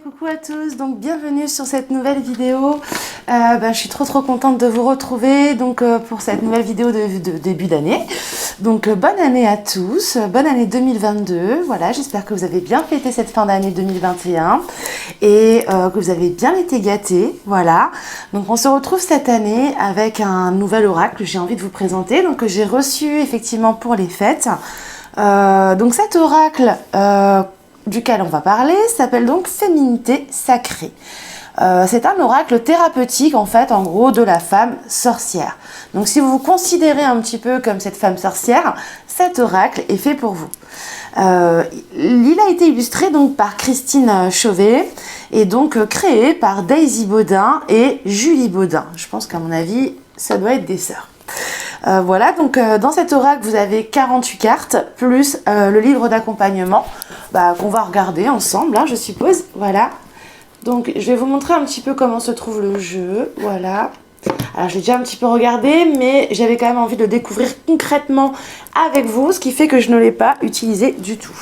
coucou à tous, donc bienvenue sur cette nouvelle vidéo. Je suis trop contente de vous retrouver pour cette nouvelle vidéo de début d'année. Donc bonne année à tous, bonne année 2022. Voilà, j'espère que vous avez bien fêté cette fin d'année 2021 et que vous avez bien été gâtés. Voilà, donc on se retrouve cette année avec un nouvel oracle que j'ai envie de vous présenter, donc que j'ai reçu effectivement pour les fêtes. Donc cet oracle duquel on va parler s'appelle donc Féminité Sacrée. C'est un oracle thérapeutique en fait, en gros, de la femme sorcière. Donc si vous vous considérez un petit peu comme cette femme sorcière, cet oracle est fait pour vous. Il a été illustré donc par Christine Chauvet et donc créé par Daisy Baudin et Julie Baudin. Je pense qu'à mon avis, ça doit être des sœurs. Voilà, donc dans cet oracle, vous avez 48 cartes, plus le livre d'accompagnement qu'on va regarder ensemble, je suppose. Voilà, donc je vais vous montrer un petit peu comment se trouve le jeu. Voilà, alors j'ai déjà un petit peu regardé, mais j'avais quand même envie de le découvrir concrètement avec vous, ce qui fait que je ne l'ai pas utilisé du tout.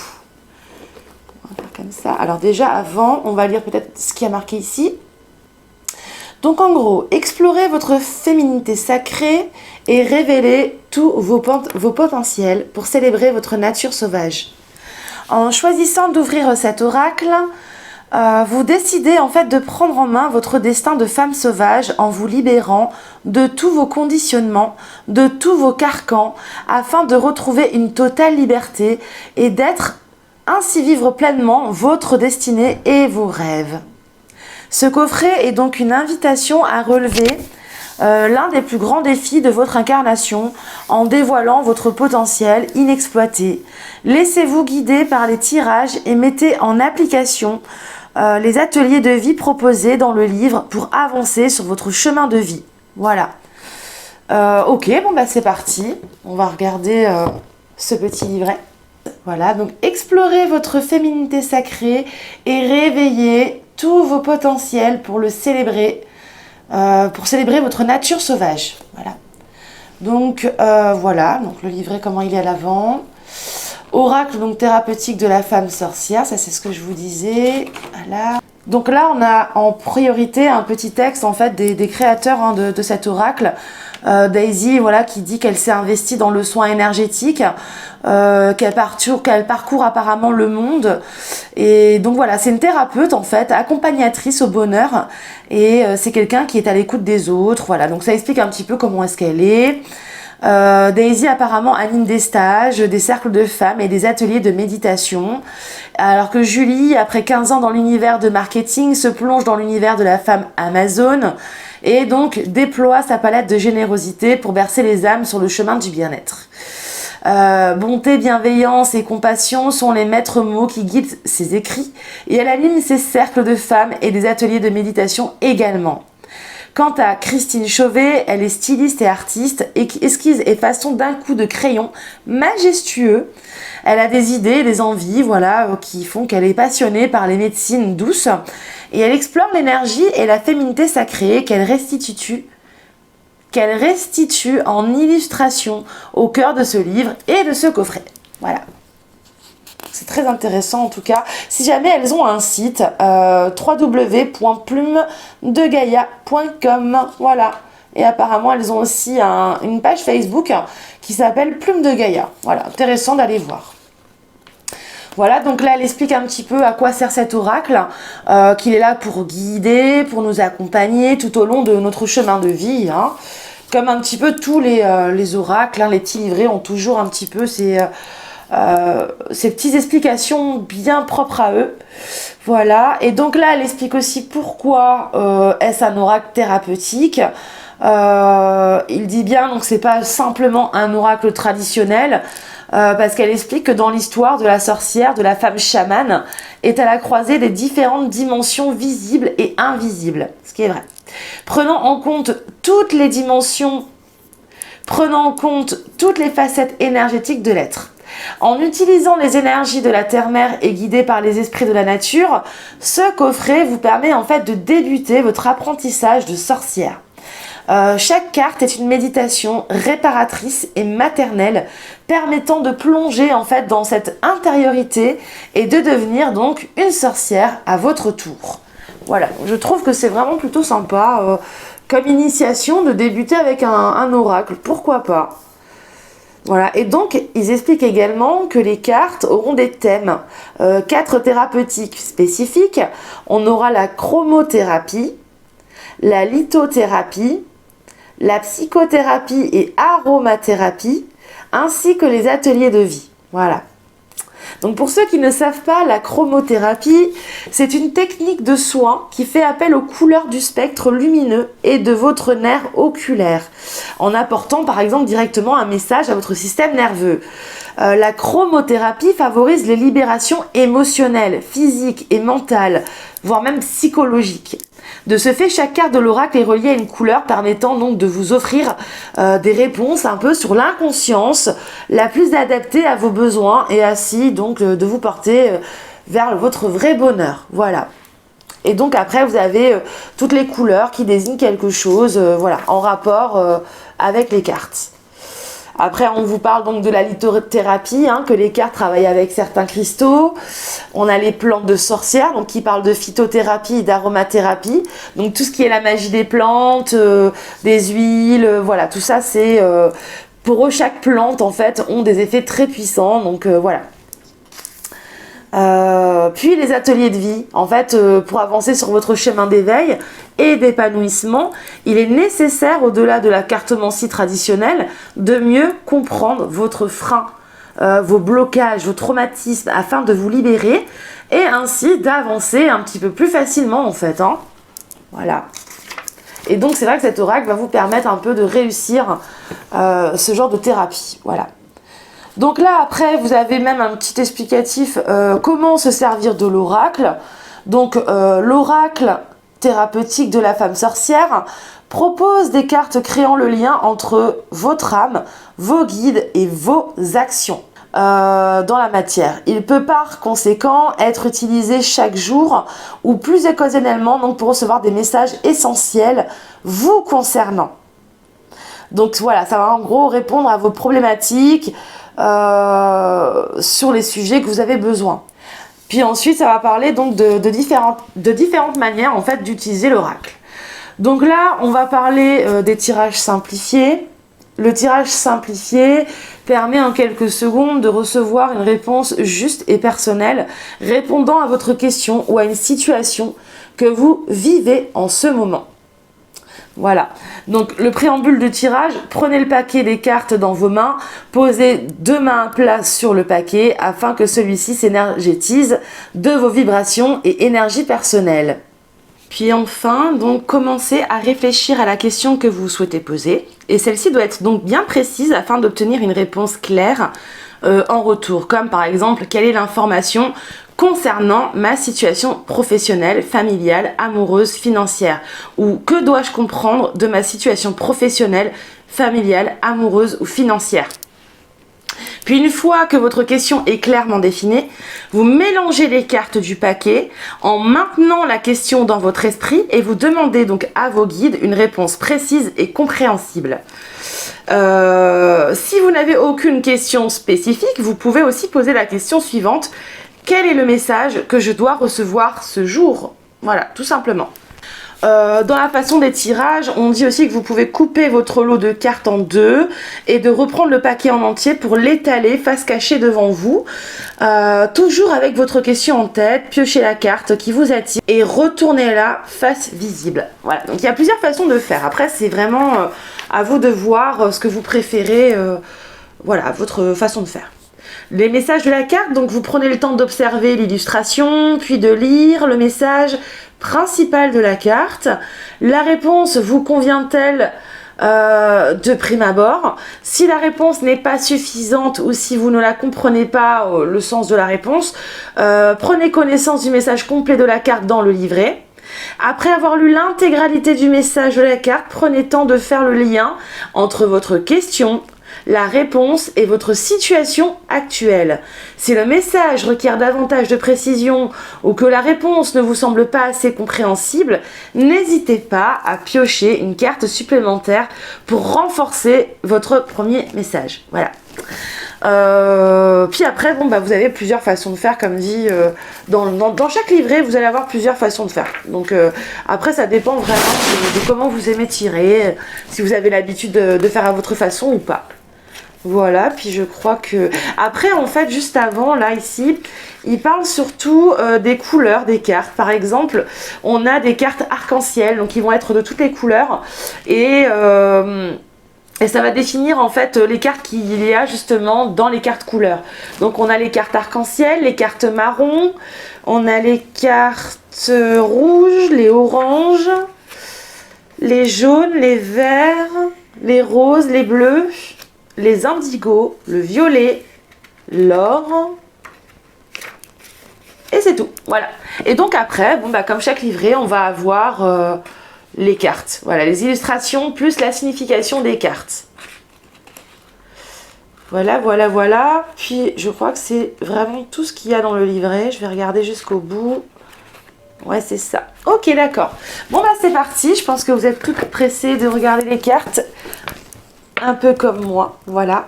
On va faire comme ça. Alors déjà, avant, on va lire peut-être ce qui a marqué ici. Donc en gros, explorez votre féminité sacrée et révélez tous vos potentiels pour célébrer votre nature sauvage. En choisissant d'ouvrir cet oracle, vous décidez en fait de prendre en main votre destin de femme sauvage en vous libérant de tous vos conditionnements, de tous vos carcans, afin de retrouver une totale liberté et d'être ainsi vivre pleinement votre destinée et vos rêves. Ce coffret est donc une invitation à relever l'un des plus grands défis de votre incarnation en dévoilant votre potentiel inexploité. Laissez-vous guider par les tirages et mettez en application les ateliers de vie proposés dans le livre pour avancer sur votre chemin de vie. Voilà. Ok, c'est parti. On va regarder ce petit livret. Voilà, donc explorez votre féminité sacrée et réveillez tous vos potentiels pour le célébrer, pour célébrer votre nature sauvage. Voilà. Donc voilà, donc le livret comment il est à l'avant. Oracle donc thérapeutique de la femme sorcière, ça c'est ce que je vous disais. Voilà. Donc là on a en priorité un petit texte en fait des créateurs de cet oracle. Daisy, voilà, qui dit qu'elle s'est investie dans le soin énergétique, qu'elle parcourt apparemment le monde. Et donc voilà, c'est une thérapeute en fait, accompagnatrice au bonheur. Et c'est quelqu'un qui est à l'écoute des autres. Voilà, donc ça explique un petit peu comment est-ce qu'elle est. Daisy apparemment anime des stages, des cercles de femmes et des ateliers de méditation. Alors que Julie, après 15 ans dans l'univers de marketing, se plonge dans l'univers de la femme Amazon. Et donc déploie sa palette de générosité pour bercer les âmes sur le chemin du bien-être. Bonté, bienveillance et compassion sont les maîtres mots qui guident ses écrits et elle anime ses cercles de femmes et des ateliers de méditation également. Quant à Christine Chauvet, elle est styliste et artiste et qui esquisse et façon d'un coup de crayon majestueux. Elle a des idées, des envies, voilà, qui font qu'elle est passionnée par les médecines douces et elle explore l'énergie et la féminité sacrée qu'elle restitue en illustration au cœur de ce livre et de ce coffret. Voilà. C'est très intéressant en tout cas. Si jamais elles ont un site, www.plumedegaia.com. Voilà. Et apparemment, elles ont aussi une page Facebook qui s'appelle Plume de Gaïa. Voilà, intéressant d'aller voir. Voilà, donc là, elle explique un petit peu à quoi sert cet oracle, qu'il est là pour guider, pour nous accompagner tout au long de notre chemin de vie. Comme un petit peu tous les oracles, les petits livrets ont toujours un petit peu ces petites explications bien propres à eux. Voilà, et donc là, elle explique aussi pourquoi est-ce un oracle thérapeutique. Il dit bien, donc c'est pas simplement un oracle traditionnel, parce qu'elle explique que dans l'histoire de la sorcière, de la femme chamane, est à la croisée des différentes dimensions visibles et invisibles, ce qui est vrai. Prenant en compte toutes les dimensions, prenant en compte toutes les facettes énergétiques de l'être. En utilisant les énergies de la terre-mère et guidé par les esprits de la nature, ce coffret vous permet en fait de débuter votre apprentissage de sorcière. Chaque carte est une méditation réparatrice et maternelle permettant de plonger en fait dans cette intériorité et de devenir donc une sorcière à votre tour. Voilà, je trouve que c'est vraiment plutôt sympa comme initiation de débuter avec un oracle, pourquoi pas. Voilà, et donc ils expliquent également que les cartes auront des thèmes, 4 thérapeutiques spécifiques. On aura la chromothérapie, la lithothérapie, la psychothérapie et aromathérapie, ainsi que les ateliers de vie. Voilà. Donc pour ceux qui ne savent pas, la chromothérapie, c'est une technique de soin qui fait appel aux couleurs du spectre lumineux et de votre nerf oculaire, en apportant par exemple directement un message à votre système nerveux. La chromothérapie favorise les libérations émotionnelles, physiques et mentales, voire même psychologiques. De ce fait, chaque carte de l'oracle est reliée à une couleur permettant donc de vous offrir des réponses un peu sur l'inconscience la plus adaptée à vos besoins et ainsi donc de vous porter vers votre vrai bonheur. Voilà. Et donc après, vous avez toutes les couleurs qui désignent quelque chose voilà, en rapport avec les cartes. Après, on vous parle donc de la lithothérapie, que les cartes travaillent avec certains cristaux. On a les plantes de sorcières, donc qui parlent de phytothérapie et d'aromathérapie. Donc tout ce qui est la magie des plantes, des huiles, voilà, tout ça c'est... pour eux, chaque plante en fait ont des effets très puissants, donc voilà. Puis les ateliers de vie, en fait, pour avancer sur votre chemin d'éveil et d'épanouissement, il est nécessaire, au-delà de la cartomancie traditionnelle, de mieux comprendre votre frein, vos blocages, vos traumatismes, afin de vous libérer et ainsi d'avancer un petit peu plus facilement, en fait. Voilà. Et donc, c'est vrai que cet oracle va vous permettre un peu de réussir ce genre de thérapie. Voilà. Donc là, après, vous avez même un petit explicatif comment se servir de l'oracle. Donc, l'oracle thérapeutique de la femme sorcière propose des cartes créant le lien entre votre âme, vos guides et vos actions dans la matière. Il peut par conséquent être utilisé chaque jour ou plus occasionnellement donc pour recevoir des messages essentiels vous concernant. Donc voilà, ça va en gros répondre à vos problématiques sur les sujets que vous avez besoin. Puis ensuite, ça va parler donc de différentes manières en fait d'utiliser l'oracle. Donc là, on va parler des tirages simplifiés. Le tirage simplifié permet en quelques secondes de recevoir une réponse juste et personnelle répondant à votre question ou à une situation que vous vivez en ce moment. Voilà, donc le préambule de tirage, prenez le paquet des cartes dans vos mains, posez 2 mains à plat sur le paquet afin que celui-ci s'énergétise de vos vibrations et énergie personnelle. Puis enfin, donc commencez à réfléchir à la question que vous souhaitez poser et celle-ci doit être donc bien précise afin d'obtenir une réponse claire en retour, comme par exemple quelle est l'information concernant ma situation professionnelle, familiale, amoureuse, financière, ou que dois-je comprendre de ma situation professionnelle, familiale, amoureuse ou financière. Puis une fois que votre question est clairement définie, vous mélangez les cartes du paquet en maintenant la question dans votre esprit et vous demandez donc à vos guides une réponse précise et compréhensible. Si vous n'avez aucune question spécifique, vous pouvez aussi poser la question suivante. Quel est le message que je dois recevoir ce jour? Voilà, tout simplement. Dans la façon des tirages, on dit aussi que vous pouvez couper votre lot de cartes en 2 et de reprendre le paquet en entier pour l'étaler face cachée devant vous. Toujours avec votre question en tête, piochez la carte qui vous attire et retournez-la face visible. Voilà, donc il y a plusieurs façons de faire. Après, c'est vraiment à vous de voir ce que vous préférez, voilà, votre façon de faire. Les messages de la carte, donc vous prenez le temps d'observer l'illustration, puis de lire le message principal de la carte. La réponse vous convient-elle de prime abord? Si la réponse n'est pas suffisante ou si vous ne la comprenez pas, le sens de la réponse, prenez connaissance du message complet de la carte dans le livret. Après avoir lu l'intégralité du message de la carte, prenez le temps de faire le lien entre votre question, la réponse et votre situation actuelle. Si le message requiert davantage de précision ou que la réponse ne vous semble pas assez compréhensible, n'hésitez pas à piocher une carte supplémentaire pour renforcer votre premier message. Voilà. Puis après, bon, bah, vous avez plusieurs façons de faire, comme dit, dans chaque livret, vous allez avoir plusieurs façons de faire. Donc après, ça dépend vraiment de comment vous aimez tirer, si vous avez l'habitude de faire à votre façon ou pas. Voilà, puis je crois que... Après, en fait, juste avant, là, ici, il parle surtout des couleurs des cartes. Par exemple, on a des cartes arc-en-ciel, donc ils vont être de toutes les couleurs. Et ça va définir en fait les cartes qu'il y a justement dans les cartes couleurs. Donc on a les cartes arc-en-ciel, les cartes marron, on a les cartes rouges, les oranges, les jaunes, les verts, les roses, les bleus, les indigos, le violet, l'or. Et c'est tout, voilà. Et donc après, bon, bah, comme chaque livret, on va avoir les cartes. Voilà, les illustrations plus la signification des cartes. Voilà, voilà, voilà. Puis je crois que c'est vraiment tout ce qu'il y a dans le livret. Je vais regarder jusqu'au bout. Ouais, c'est ça. Ok, d'accord. Bon, bah c'est parti. Je pense que vous êtes plus pressés de regarder les cartes. Un peu comme moi. Voilà.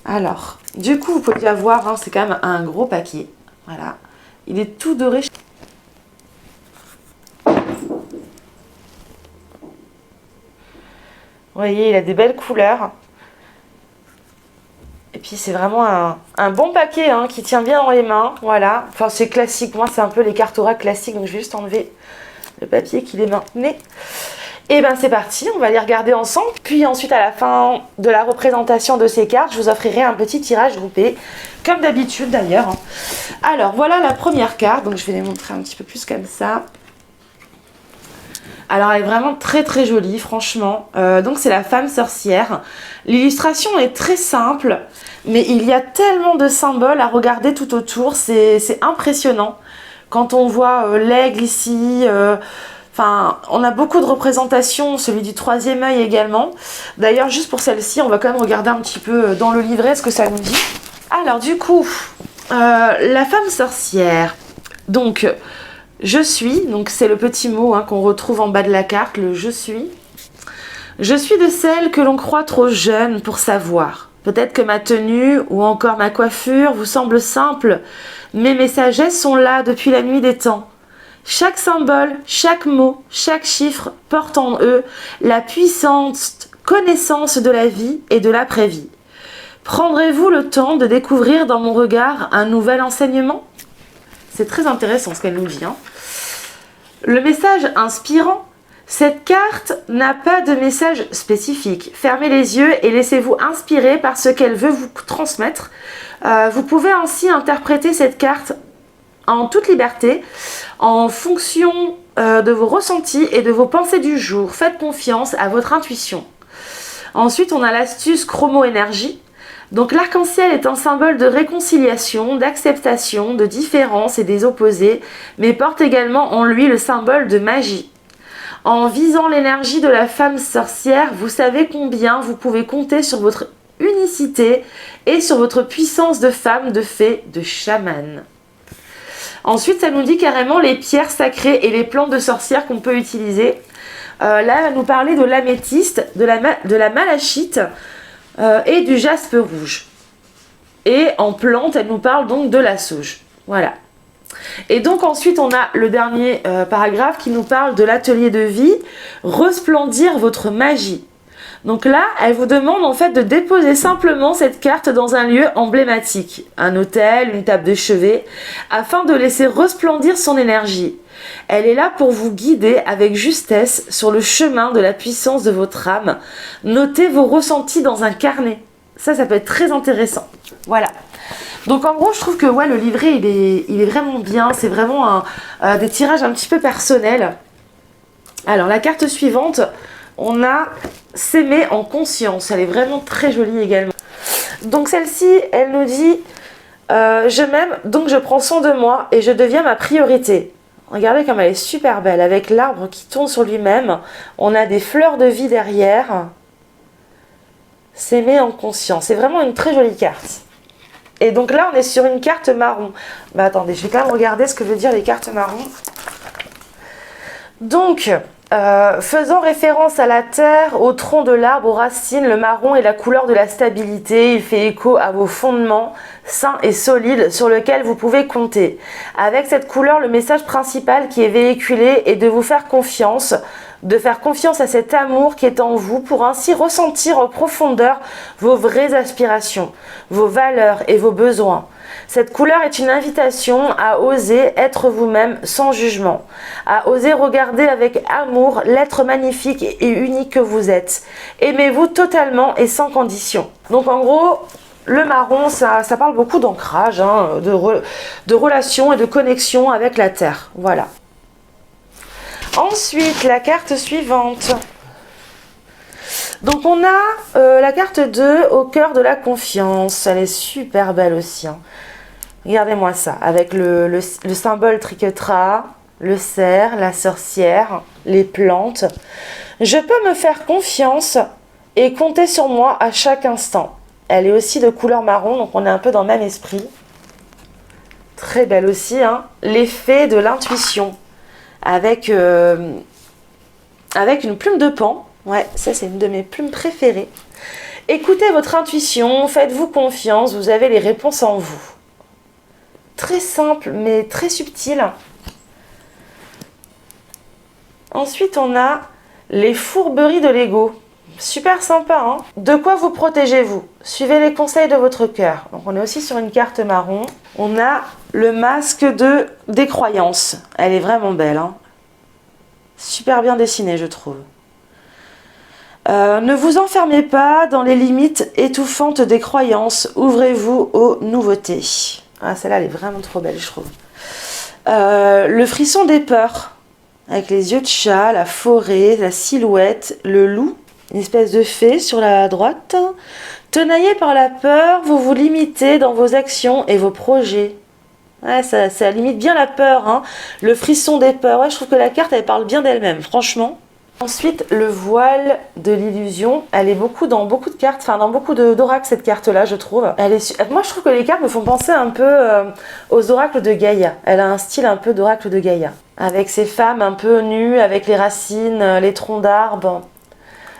Alors, du coup, vous pouvez bien voir, hein, c'est quand même un gros papier. Voilà. Il est tout doré. Vous voyez, il a des belles couleurs. Et puis c'est vraiment un bon papier hein, qui tient bien dans les mains. Voilà. Enfin c'est classique. Moi c'est un peu les cartes oracle classiques. Donc je vais juste enlever le papier qui les maintenait. Et ben c'est parti. On va les regarder ensemble. Puis ensuite à la fin de la représentation de ces cartes, je vous offrirai un petit tirage groupé. Comme d'habitude d'ailleurs. Alors voilà la première carte. Donc je vais les montrer un petit peu plus comme ça. Alors elle est vraiment très très jolie franchement, donc c'est la femme sorcière. L'illustration est très simple, mais il y a tellement de symboles à regarder tout autour, c'est impressionnant. Quand on voit l'aigle ici, enfin on a beaucoup de représentations, celui du troisième œil également. D'ailleurs juste pour celle-ci, on va quand même regarder un petit peu dans le livret ce que ça nous dit. Alors du coup, la femme sorcière, donc... Je suis, donc c'est le petit mot hein, qu'on retrouve en bas de la carte, le je suis. Je suis de celles que l'on croit trop jeune pour savoir. Peut-être que ma tenue ou encore ma coiffure vous semble simple, mais mes sagesses sont là depuis la nuit des temps. Chaque symbole, chaque mot, chaque chiffre porte en eux la puissante connaissance de la vie et de l'après-vie. Prendrez-vous le temps de découvrir dans mon regard un nouvel enseignement ? C'est très intéressant ce qu'elle nous dit. Hein. Le message inspirant, cette carte n'a pas de message spécifique. Fermez les yeux et laissez-vous inspirer par ce qu'elle veut vous transmettre. Vous pouvez ainsi interpréter cette carte en toute liberté, en fonction de vos ressentis et de vos pensées du jour. Faites confiance à votre intuition. Ensuite, on a l'astuce chromo-énergie. Donc l'arc-en-ciel est un symbole de réconciliation, d'acceptation, de différence et des opposés, mais porte également en lui le symbole de magie. En visant l'énergie de la femme sorcière, vous savez combien vous pouvez compter sur votre unicité et sur votre puissance de femme, de fée, de chamane. Ensuite, ça nous dit carrément les pierres sacrées et les plantes de sorcière qu'on peut utiliser. Là, elle va nous parler de l'améthyste, de la malachite, et du jaspe rouge. Et en plante, elle nous parle donc de la sauge. Voilà. Et donc ensuite, on a le dernier paragraphe qui nous parle de l'atelier de vie, resplendir votre magie. Donc là, elle vous demande en fait de déposer simplement cette carte dans un lieu emblématique, un hôtel, une table de chevet, afin de laisser resplendir son énergie. Elle est là pour vous guider avec justesse sur le chemin de la puissance de votre âme. Notez vos ressentis dans un carnet. Ça peut être très intéressant. Voilà. Donc en gros, je trouve que ouais, le livret, il est vraiment bien. C'est vraiment des tirages un petit peu personnels. Alors la carte suivante, on a s'aimer en conscience. Elle est vraiment très jolie également. Donc celle-ci, elle nous dit je m'aime, donc je prends soin de moi et je deviens ma priorité. Regardez comme elle est super belle, avec l'arbre qui tourne sur lui-même. On a des fleurs de vie derrière. s'aimer en conscience. C'est vraiment une très jolie carte. Et donc là, on est sur une carte marron. Bah attendez, je vais quand même regarder ce que veut dire les cartes marron. Donc, faisant référence à la terre, au tronc de l'arbre, aux racines, le marron est la couleur de la stabilité. Il fait écho à vos fondements sains et solides sur lesquels vous pouvez compter. Avec cette couleur, le message principal qui est véhiculé est de vous faire confiance, de faire confiance à cet amour qui est en vous pour ainsi ressentir en profondeur vos vraies aspirations, vos valeurs et vos besoins. Cette couleur est une invitation à oser être vous-même sans jugement, à oser regarder avec amour l'être magnifique et unique que vous êtes. Aimez-vous totalement et sans condition. Donc en gros, le marron, ça parle beaucoup d'ancrage, hein, de relations et de connexion avec la terre. Voilà. Ensuite, la carte suivante. Donc on a la carte 2 au cœur de la confiance. Elle est super belle aussi. Hein. Regardez-moi ça, avec le symbole triquetra, le cerf, la sorcière, les plantes. Je peux me faire confiance et compter sur moi à chaque instant. Elle est aussi de couleur marron, donc on est un peu dans le même esprit. Très belle aussi, hein. L'effet de l'intuition. Avec une plume de pan. Ouais, ça c'est une de mes plumes préférées. Écoutez votre intuition, faites-vous confiance, vous avez les réponses en vous. Très simple, mais très subtil. Ensuite, on a les fourberies de l'ego. Super sympa, hein? De quoi vous protégez-vous? Suivez les conseils de votre cœur. Donc, on est aussi sur une carte marron. On a le masque des croyances. Elle est vraiment belle, hein? Super bien dessinée, je trouve. Ne vous enfermez pas dans les limites étouffantes des croyances. Ouvrez-vous aux nouveautés. Ah, celle-là, elle est vraiment trop belle, je trouve. Le frisson des peurs. Avec les yeux de chat, la forêt, la silhouette, le loup. Une espèce de fée sur la droite. Tenaillé par la peur, vous vous limitez dans vos actions et vos projets. Ouais, ça limite bien la peur, hein. Le frisson des peurs. Ouais, je trouve que la carte, elle parle bien d'elle-même, franchement. Ensuite, le voile de l'illusion. Elle est dans beaucoup de cartes, enfin dans beaucoup d'oracles, cette carte-là, je trouve. Moi, je trouve que les cartes me font penser un peu aux oracles de Gaïa. Elle a un style un peu d'oracle de Gaïa. Avec ces femmes un peu nues, avec les racines, les troncs d'arbres.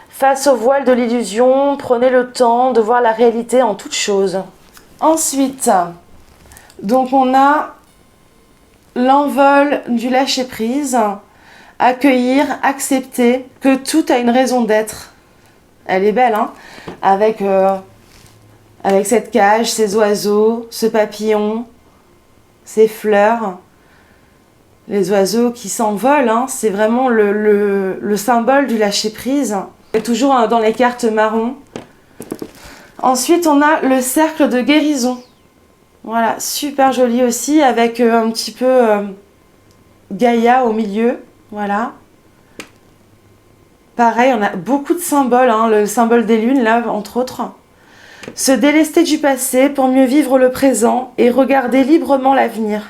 Face au voile de l'illusion, prenez le temps de voir la réalité en toute chose. Ensuite, donc on a l'envol du lâcher-prise. Accueillir, accepter que tout a une raison d'être. Elle est belle, hein? Avec cette cage, ces oiseaux, ce papillon, ces fleurs. Les oiseaux qui s'envolent, hein? C'est vraiment le symbole du lâcher-prise. Toujours dans les cartes marron. Ensuite, on a le cercle de guérison. Voilà, super joli aussi, avec un petit peu Gaïa au milieu. Voilà. Pareil, on a beaucoup de symboles, hein, le symbole des lunes, là, entre autres. Se délester du passé pour mieux vivre le présent et regarder librement l'avenir.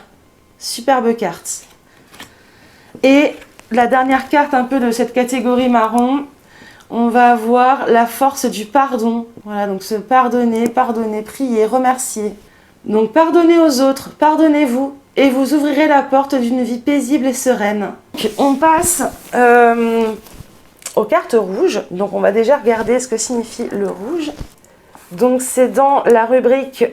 Superbe carte. Et la dernière carte un peu de cette catégorie marron, on va avoir la force du pardon. Voilà, donc se pardonner, prier, remercier. Donc pardonnez aux autres, pardonnez-vous. Et vous ouvrirez la porte d'une vie paisible et sereine. On passe aux cartes rouges. Donc on va déjà regarder ce que signifie le rouge. Donc c'est dans la rubrique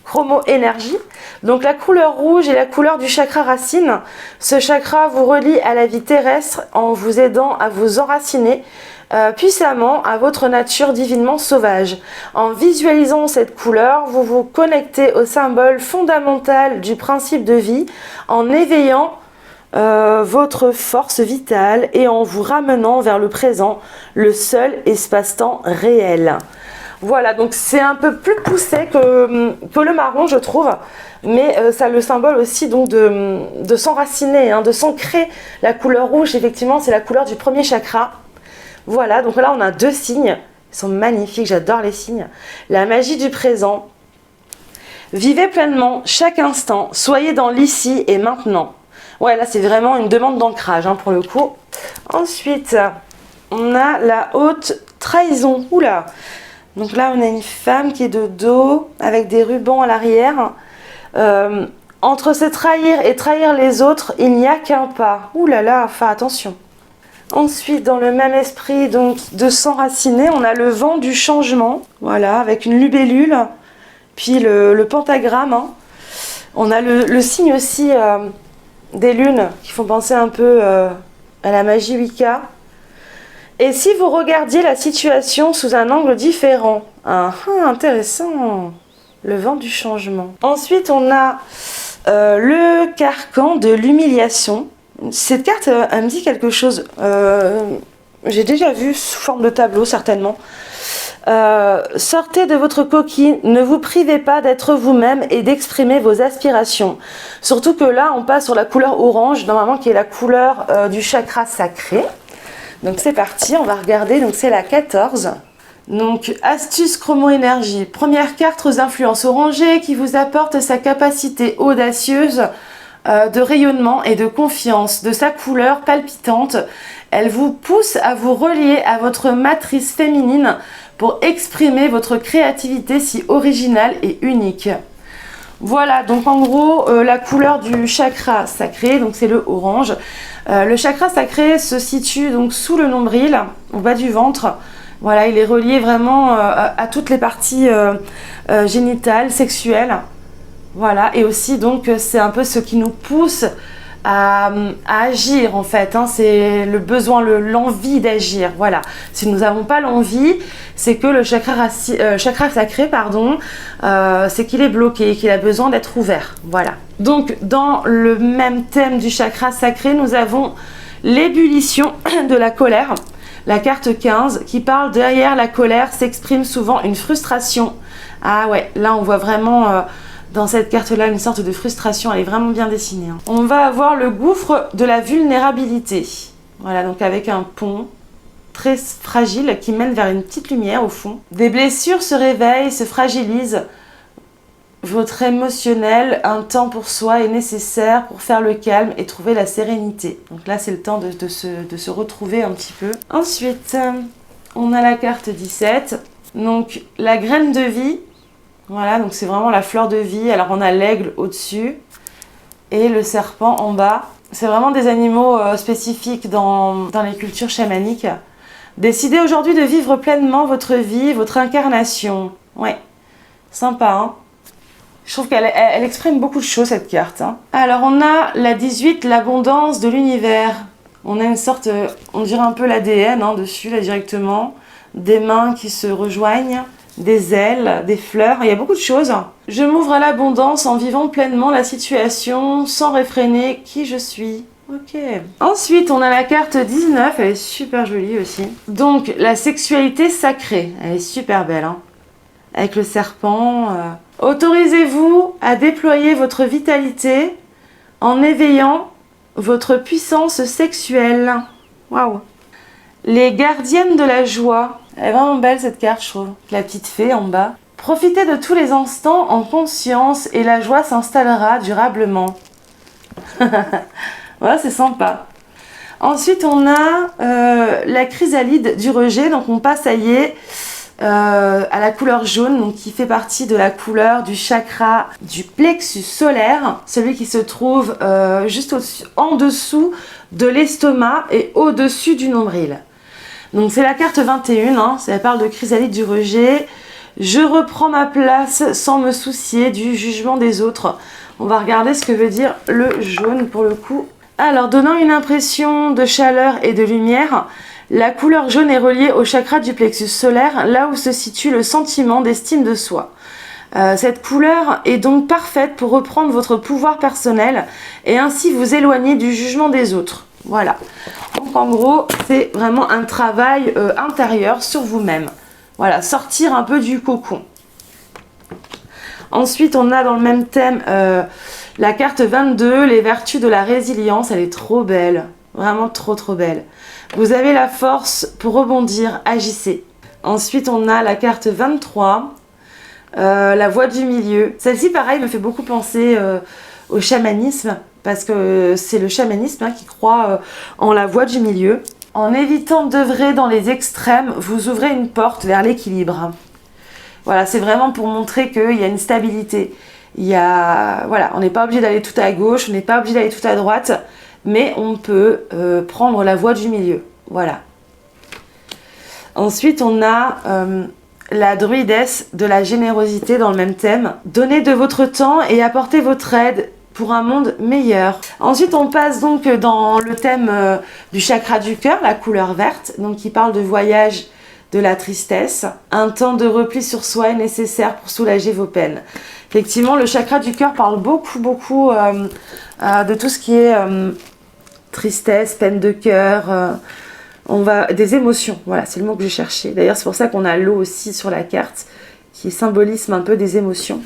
chromo-énergie. Donc la couleur rouge est la couleur du chakra racine. Ce chakra vous relie à la vie terrestre en vous aidant à vous enraciner puissamment à votre nature divinement sauvage. En visualisant cette couleur, vous vous connectez au symbole fondamental du principe de vie, en éveillant votre force vitale et en vous ramenant vers le présent, le seul espace-temps réel. Voilà, donc c'est un peu plus poussé que le marron, je trouve, mais ça a le symbole aussi donc de s'enraciner, hein, de s'ancrer. La couleur rouge, effectivement, c'est la couleur du premier chakra. Voilà, donc là on a deux signes, ils sont magnifiques, j'adore les signes. La magie du présent. Vivez pleinement chaque instant, soyez dans l'ici et maintenant. Ouais, là c'est vraiment une demande d'ancrage, hein, pour le coup. Ensuite, on a la haute trahison. Oula! Donc là, on a une femme qui est de dos, avec des rubans à l'arrière. Entre se trahir et trahir les autres, il n'y a qu'un pas. Ouh là là, enfin attention. Ensuite, dans le même esprit donc de s'enraciner, on a le vent du changement. Voilà, avec une libellule, puis le pentagramme. Hein. On a le signe aussi des lunes qui font penser un peu à la magie Wicca. Et si vous regardiez la situation sous un angle différent, intéressant, le vent du changement. Ensuite, on a le carcan de l'humiliation. Cette carte, elle me dit quelque chose. J'ai déjà vu sous forme de tableau, certainement. Sortez de votre coquille, ne vous privez pas d'être vous-même et d'exprimer vos aspirations. Surtout que là, on passe sur la couleur orange, normalement qui est la couleur du chakra sacré. Donc c'est parti, on va regarder, donc c'est la 14. Donc astuce chromo-énergie, première carte aux influences orangées qui vous apporte sa capacité audacieuse de rayonnement et de confiance, de sa couleur palpitante. Elle vous pousse à vous relier à votre matrice féminine pour exprimer votre créativité si originale et unique. Voilà, donc en gros, la couleur du chakra sacré, donc c'est le orange. Le chakra sacré se situe donc sous le nombril, au bas du ventre. Voilà, il est relié vraiment à toutes les parties génitales, sexuelles. Voilà, et aussi donc c'est un peu ce qui nous pousse à agir en fait, hein. C'est le besoin, l'envie d'agir. Voilà, si nous n'avons pas l'envie, c'est que le chakra sacré, c'est qu'il est bloqué, qu'il a besoin d'être ouvert. Voilà. Donc dans le même thème du chakra sacré, nous avons l'ébullition de la colère, la carte 15, qui parle derrière la colère s'exprime souvent une frustration. Ah ouais, là on voit vraiment dans cette carte-là une sorte de frustration, elle est vraiment bien dessinée. Hein. On va avoir le gouffre de la vulnérabilité. Voilà, donc avec un pont très fragile qui mène vers une petite lumière au fond. Des blessures se réveillent, se fragilisent. Votre émotionnel, un temps pour soi est nécessaire pour faire le calme et trouver la sérénité. Donc là, c'est le temps de se retrouver un petit peu. Ensuite, on a la carte 17. Donc, la graine de vie. Voilà, donc c'est vraiment la fleur de vie. Alors, on a l'aigle au-dessus et le serpent en bas. C'est vraiment des animaux spécifiques dans les cultures chamaniques. Décidez aujourd'hui de vivre pleinement votre vie, votre incarnation. Ouais, sympa, hein? Je trouve qu'elle exprime beaucoup de choses, cette carte. Hein. Alors, on a la 18, l'abondance de l'univers. On a une sorte, on dirait un peu l'ADN hein, dessus, là, directement. Des mains qui se rejoignent, des ailes, des fleurs. Il y a beaucoup de choses. Je m'ouvre à l'abondance en vivant pleinement la situation, sans réfréner qui je suis. Ok. Ensuite, on a la carte 19. Elle est super jolie aussi. Donc, la sexualité sacrée. Elle est super belle, hein. Avec le serpent... Autorisez-vous à déployer votre vitalité en éveillant votre puissance sexuelle. Waouh! Les gardiennes de la joie. Elle est vraiment belle cette carte, je trouve. La petite fée en bas. Profitez de tous les instants en conscience et la joie s'installera durablement. Voilà, c'est sympa. Ensuite, on a la chrysalide du rejet. Donc, on passe, ça y est, à la couleur jaune, donc qui fait partie de la couleur du chakra du plexus solaire, celui qui se trouve juste en dessous de l'estomac et au-dessus du nombril. Donc c'est la carte 21, hein, ça parle de chrysalide du rejet. Je reprends ma place sans me soucier du jugement des autres. On va regarder ce que veut dire le jaune pour le coup. Alors, donnant une impression de chaleur et de lumière, la couleur jaune est reliée au chakra du plexus solaire, là où se situe le sentiment d'estime de soi. Cette couleur est donc parfaite pour reprendre votre pouvoir personnel et ainsi vous éloigner du jugement des autres. Voilà. Donc en gros, c'est vraiment un travail intérieur sur vous-même. Voilà, sortir un peu du cocon. Ensuite, on a dans le même thème la carte 22, les vertus de la résilience. Elle est trop belle, vraiment trop trop belle. Vous avez la force pour rebondir, agissez. Ensuite, on a la carte 23, la voie du milieu. Celle-ci, pareil, me fait beaucoup penser au chamanisme, parce que c'est le chamanisme hein, qui croit en la voie du milieu. En évitant d'œuvrer dans les extrêmes, vous ouvrez une porte vers l'équilibre. Voilà, c'est vraiment pour montrer qu'il y a une stabilité. Voilà, on n'est pas obligé d'aller tout à gauche, on n'est pas obligé d'aller tout à droite, mais on peut prendre la voie du milieu. Voilà. Ensuite, on a la druidesse de la générosité dans le même thème. Donnez de votre temps et apportez votre aide pour un monde meilleur. Ensuite, on passe donc dans le thème du chakra du cœur, la couleur verte, donc qui parle de voyage, de la tristesse. Un temps de repli sur soi est nécessaire pour soulager vos peines. Effectivement, le chakra du cœur parle beaucoup de tout ce qui est tristesse, peine de cœur, des émotions. Voilà, c'est le mot que j'ai cherché. D'ailleurs, c'est pour ça qu'on a l'eau aussi sur la carte, qui symbolisme un peu des émotions.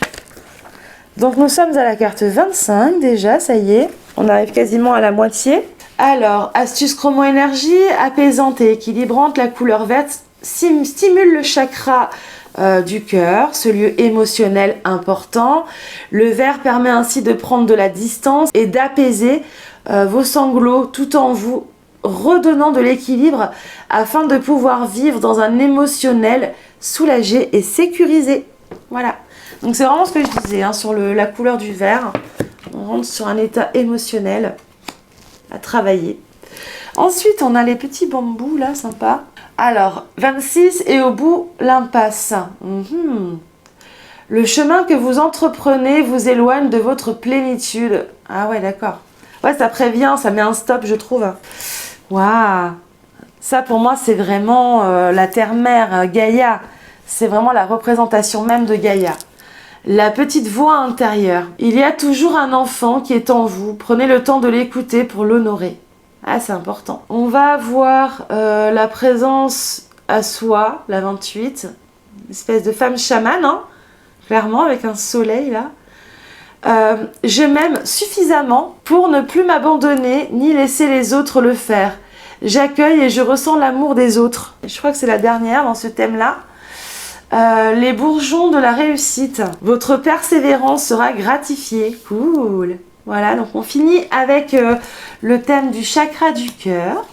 Donc nous sommes à la carte 25 déjà, ça y est, on arrive quasiment à la moitié. Alors, astuce chromo-énergie, apaisante et équilibrante, la couleur verte stimule le chakra du cœur, ce lieu émotionnel important. Le vert permet ainsi de prendre de la distance et d'apaiser vos sanglots tout en vous redonnant de l'équilibre afin de pouvoir vivre dans un émotionnel soulagé et sécurisé. Voilà. Donc c'est vraiment ce que je disais, hein, sur la couleur du vert. On rentre sur un état émotionnel à travailler. Ensuite, on a les petits bambous là, sympa. Alors, 26 et au bout, l'impasse. Le chemin que vous entreprenez vous éloigne de votre plénitude. Ah ouais, d'accord. Ouais, ça prévient, ça met un stop, je trouve. Waouh! Ça, pour moi, c'est vraiment la terre-mère, Gaïa. C'est vraiment la représentation même de Gaïa. La petite voix intérieure. Il y a toujours un enfant qui est en vous. Prenez le temps de l'écouter pour l'honorer. Ah, c'est important. On va avoir la présence à soi, la 28. Une espèce de femme chamane, hein, clairement, avec un soleil là. Je m'aime suffisamment pour ne plus m'abandonner ni laisser les autres le faire. J'accueille et je ressens l'amour des autres. Je crois que c'est la dernière dans ce thème-là. Les bourgeons de la réussite. Votre persévérance sera gratifiée. Cool. Voilà, donc on finit avec le thème du chakra du cœur.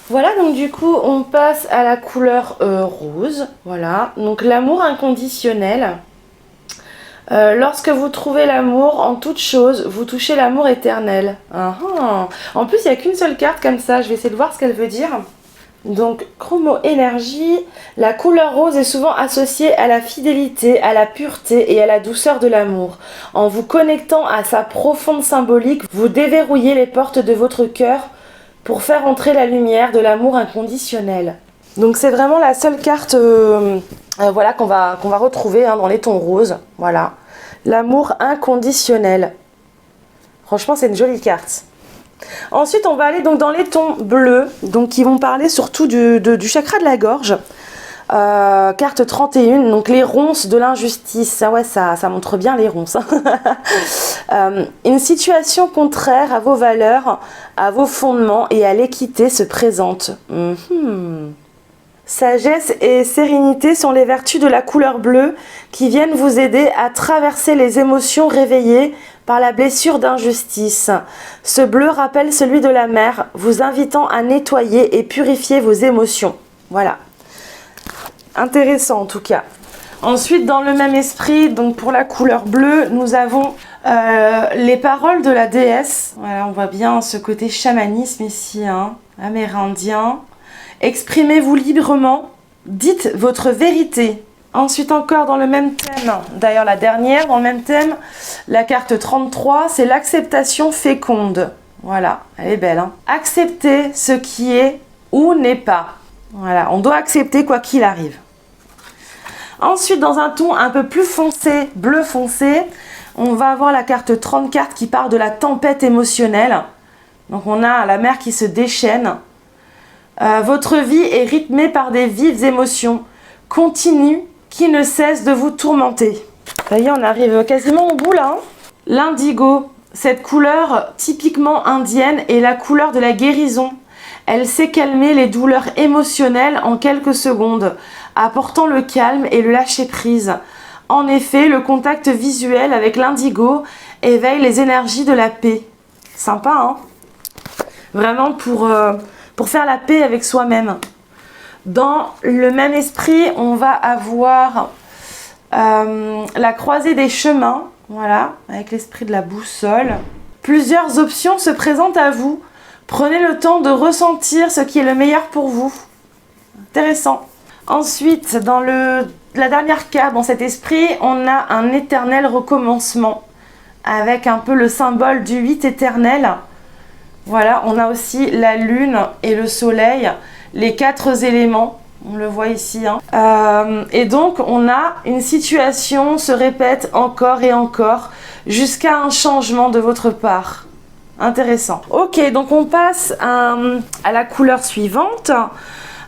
Voilà, donc du coup, on passe à la couleur rose. Voilà, donc l'amour inconditionnel. Lorsque vous trouvez l'amour en toute chose, vous touchez l'amour éternel. En plus, il n'y a qu'une seule carte comme ça. Je vais essayer de voir ce qu'elle veut dire. Donc, chromo-énergie, la couleur rose est souvent associée à la fidélité, à la pureté et à la douceur de l'amour. En vous connectant à sa profonde symbolique, vous déverrouillez les portes de votre cœur pour faire entrer la lumière de l'amour inconditionnel. Donc, c'est vraiment la seule carte voilà, qu'on va retrouver dans les tons roses. Voilà, l'amour inconditionnel. Franchement, c'est une jolie carte. Ensuite, on va aller donc dans les tons bleus, donc qui vont parler surtout du chakra de la gorge. Carte 31, donc les ronces de l'injustice. Ah ouais, ça montre bien les ronces. Une situation contraire à vos valeurs, à vos fondements et à l'équité se présente. Sagesse et sérénité sont les vertus de la couleur bleue qui viennent vous aider à traverser les émotions réveillées par la blessure d'injustice. Ce bleu rappelle celui de la mer, vous invitant à nettoyer et purifier vos émotions. Voilà. Intéressant en tout cas. Ensuite, dans le même esprit, donc pour la couleur bleue, nous avons les paroles de la déesse. Voilà, on voit bien ce côté chamanisme ici, hein, amérindien. Exprimez-vous librement, dites votre vérité. Ensuite encore dans le même thème, d'ailleurs la dernière dans le même thème, la carte 33, c'est l'acceptation féconde. Voilà, elle est belle. Hein. Accepter ce qui est ou n'est pas. Voilà, on doit accepter quoi qu'il arrive. Ensuite, dans un ton un peu plus foncé, bleu foncé, on va avoir la carte 34 qui parle de la tempête émotionnelle. Donc on a la mer qui se déchaîne. Votre vie est rythmée par des vives émotions continues qui ne cessent de vous tourmenter. Ça y est, on arrive quasiment au bout là. Hein. L'indigo, cette couleur typiquement indienne, est la couleur de la guérison. Elle sait calmer les douleurs émotionnelles en quelques secondes, apportant le calme et le lâcher-prise. En effet, le contact visuel avec l'indigo éveille les énergies de la paix. Sympa, hein? Vraiment pour faire la paix avec soi-même. Dans le même esprit, on va avoir la croisée des chemins, voilà, avec l'esprit de la boussole. Plusieurs options se présentent à vous. Prenez le temps de ressentir ce qui est le meilleur pour vous. Intéressant. Ensuite, dans la dernière carte, dans cet esprit, on a un éternel recommencement, avec un peu le symbole du 8 éternel. Voilà, on a aussi la lune et le soleil, les 4 éléments, on le voit ici. Et donc, on a une situation se répète encore et encore, jusqu'à un changement de votre part. Intéressant. Ok, donc on passe à la couleur suivante,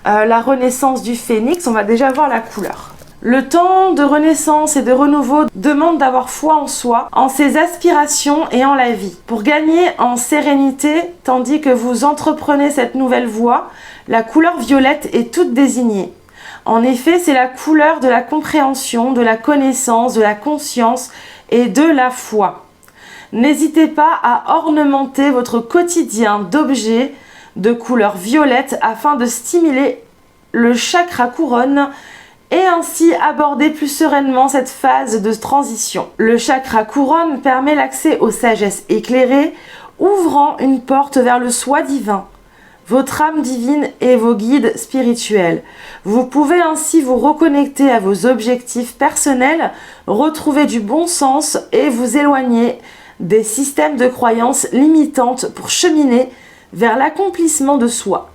la renaissance du phénix. On va déjà voir la couleur. Le temps de renaissance et de renouveau demande d'avoir foi en soi, en ses aspirations et en la vie. Pour gagner en sérénité, tandis que vous entreprenez cette nouvelle voie, la couleur violette est toute désignée. En effet, c'est la couleur de la compréhension, de la connaissance, de la conscience et de la foi. N'hésitez pas à ornementer votre quotidien d'objets de couleur violette afin de stimuler le chakra couronne et ainsi aborder plus sereinement cette phase de transition. Le chakra couronne permet l'accès aux sagesses éclairées, ouvrant une porte vers le soi divin, votre âme divine et vos guides spirituels. Vous pouvez ainsi vous reconnecter à vos objectifs personnels, retrouver du bon sens et vous éloigner des systèmes de croyances limitantes pour cheminer vers l'accomplissement de soi.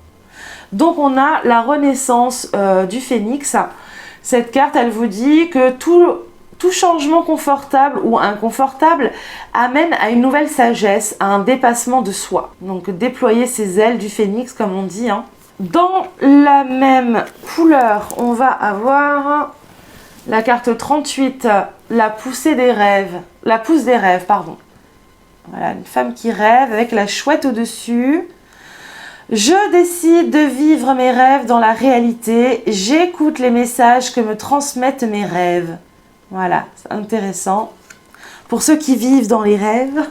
Donc on a la renaissance du phénix. Cette carte, elle vous dit que tout changement confortable ou inconfortable amène à une nouvelle sagesse, à un dépassement de soi. Donc déployer ses ailes du phénix, comme on dit. Dans la même couleur, on va avoir la carte 38, la poussée des rêves. La pousse des rêves, pardon. Voilà, une femme qui rêve avec la chouette au-dessus. Je décide de vivre mes rêves dans la réalité. J'écoute les messages que me transmettent mes rêves. Voilà, c'est intéressant. Pour ceux qui vivent dans les rêves.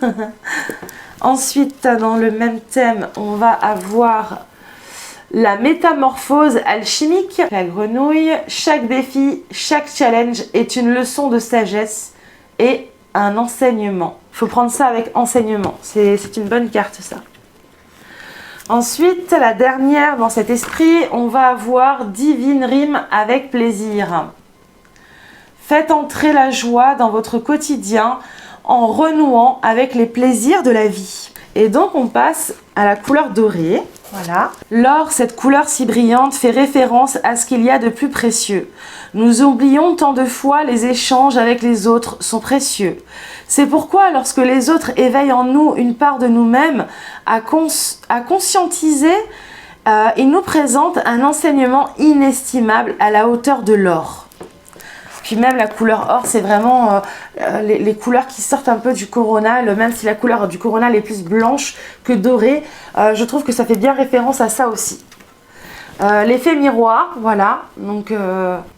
Ensuite, dans le même thème, on va avoir la métamorphose alchimique. La grenouille. Chaque défi, chaque challenge est une leçon de sagesse et un enseignement. Il faut prendre ça avec enseignement. C'est une bonne carte, ça. Ensuite, la dernière dans cet esprit, on va avoir divine rime avec plaisir. Faites entrer la joie dans votre quotidien en renouant avec les plaisirs de la vie. Et donc, on passe à la couleur dorée. Voilà. L'or, cette couleur si brillante, fait référence à ce qu'il y a de plus précieux. Nous oublions tant de fois les échanges avec les autres sont précieux. C'est pourquoi, lorsque les autres éveillent en nous une part de nous-mêmes à conscientiser, ils nous présentent un enseignement inestimable à la hauteur de l'or. Puis même la couleur or, c'est vraiment les couleurs qui sortent un peu du coronal, même si la couleur du coronal est plus blanche que dorée, je trouve que ça fait bien référence à ça aussi. L'effet miroir, voilà, donc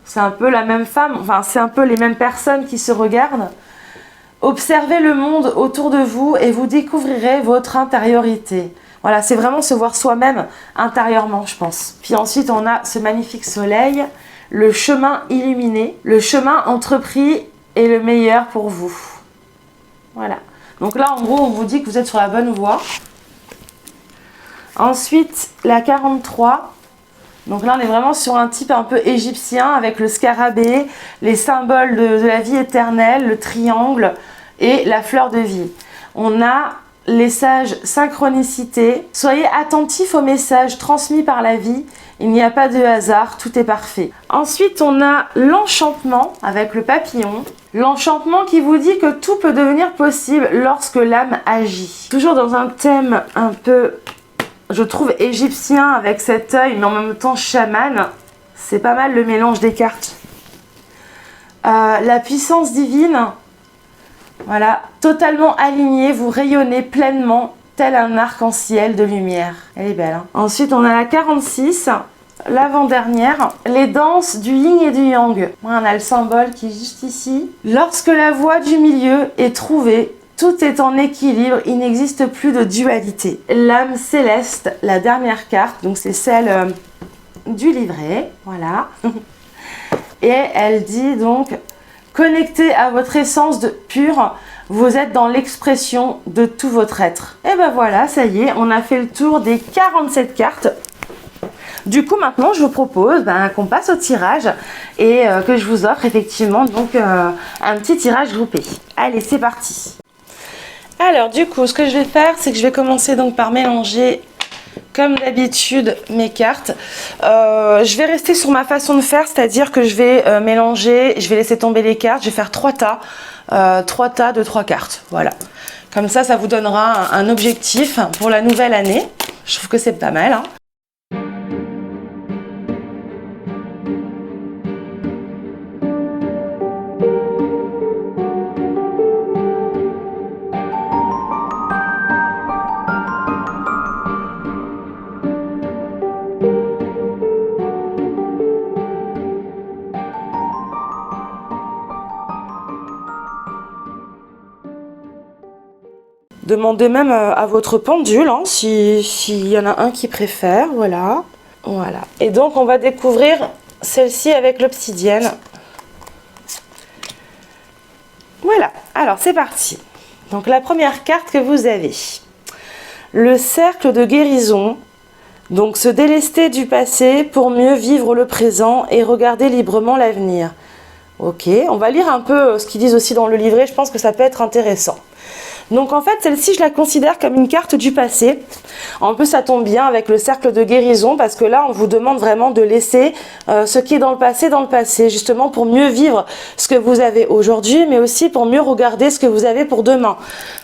c'est un peu la même femme, enfin c'est un peu les mêmes personnes qui se regardent. Observez le monde autour de vous et vous découvrirez votre intériorité. Voilà, c'est vraiment se voir soi-même intérieurement, je pense. Puis ensuite, on a ce magnifique soleil, le chemin illuminé, le chemin entrepris est le meilleur pour vous. Voilà. Donc là, en gros, on vous dit que vous êtes sur la bonne voie. Ensuite, la 43. Donc là, on est vraiment sur un type un peu égyptien avec le scarabée, les symboles de la vie éternelle, le triangle et la fleur de vie. On a les sages synchronicité. Soyez attentifs aux messages transmis par la vie. Il n'y a pas de hasard, tout est parfait. Ensuite, on a l'enchantement avec le papillon. L'enchantement qui vous dit que tout peut devenir possible lorsque l'âme agit. Toujours dans un thème un peu, je trouve, égyptien avec cet œil, mais en même temps chaman. C'est pas mal le mélange des cartes. La puissance divine. Voilà, totalement aligné, vous rayonnez pleinement, tel un arc-en-ciel de lumière. Elle est belle, hein. Ensuite, on a la 46, l'avant-dernière, les danses du yin et du yang. On a le symbole qui est juste ici. Lorsque la voie du milieu est trouvée, Tout est en équilibre, il n'existe plus de dualité. L'âme céleste, la dernière carte, donc c'est celle du livret, voilà. Et elle dit donc, connectez à votre essence pure, vous êtes dans l'expression de tout votre être. Et ben voilà, ça y est, on a fait le tour des 47 cartes. Du coup, maintenant, je vous propose qu'on passe au tirage et que je vous offre effectivement donc un petit tirage groupé. Allez, c'est parti. Alors, du coup, ce que je vais faire, c'est que je vais commencer donc par mélanger, comme d'habitude, mes cartes. Je vais rester sur ma façon de faire, c'est-à-dire que je vais mélanger, je vais laisser tomber les cartes, je vais faire 3 tas de 3 cartes. Voilà. Comme ça, ça vous donnera un objectif pour la nouvelle année. Je trouve que c'est pas mal, hein. Demandez même à votre pendule, hein, s'il y en a un qui préfère, voilà. Voilà. Et donc, on va découvrir celle-ci avec l'obsidienne. Voilà. Alors, c'est parti. Donc, la première carte que vous avez. Le cercle de guérison. Donc, se délester du passé pour mieux vivre le présent et regarder librement l'avenir. Ok, on va lire un peu ce qu'ils disent aussi dans le livret. Je pense que ça peut être intéressant. Donc en fait, celle-ci, je la considère comme une carte du passé. En plus, ça tombe bien avec le cercle de guérison parce que là, on vous demande vraiment de laisser ce qui est dans le passé, justement pour mieux vivre ce que vous avez aujourd'hui, mais aussi pour mieux regarder ce que vous avez pour demain.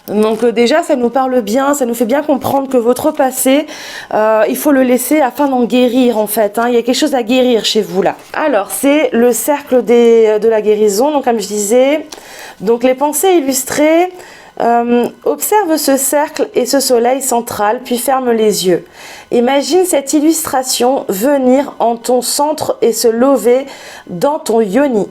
Donc déjà, ça nous parle bien, ça nous fait bien comprendre que votre passé, il faut le laisser afin d'en guérir en fait, hein. Il y a quelque chose à guérir chez vous là. Alors, c'est le cercle de la guérison, donc comme je disais, donc les pensées illustrées. Observe ce cercle et ce soleil central, puis ferme les yeux. Imagine cette illustration venir en ton centre et se lever dans ton yoni.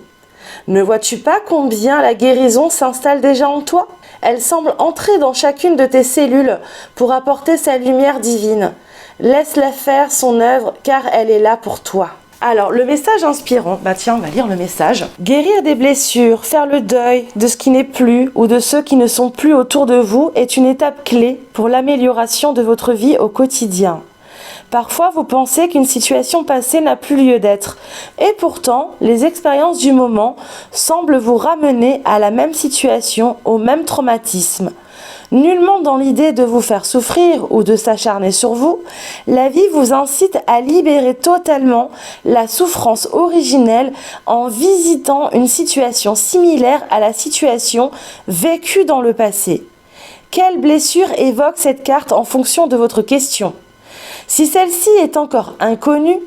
Ne vois-tu pas combien la guérison s'installe déjà en toi? Elle semble entrer dans chacune de tes cellules pour apporter sa lumière divine. Laisse-la faire son œuvre car elle est là pour toi. Alors, le message inspirant, tiens, on va lire le message. Guérir des blessures, faire le deuil de ce qui n'est plus ou de ceux qui ne sont plus autour de vous est une étape clé pour l'amélioration de votre vie au quotidien. Parfois, vous pensez qu'une situation passée n'a plus lieu d'être. Et pourtant, les expériences du moment semblent vous ramener à la même situation, au même traumatisme. Nullement dans l'idée de vous faire souffrir ou de s'acharner sur vous, la vie vous incite à libérer totalement la souffrance originelle en visitant une situation similaire à la situation vécue dans le passé. Quelle blessure évoque cette carte en fonction de votre question? Si celle-ci est encore inconnue,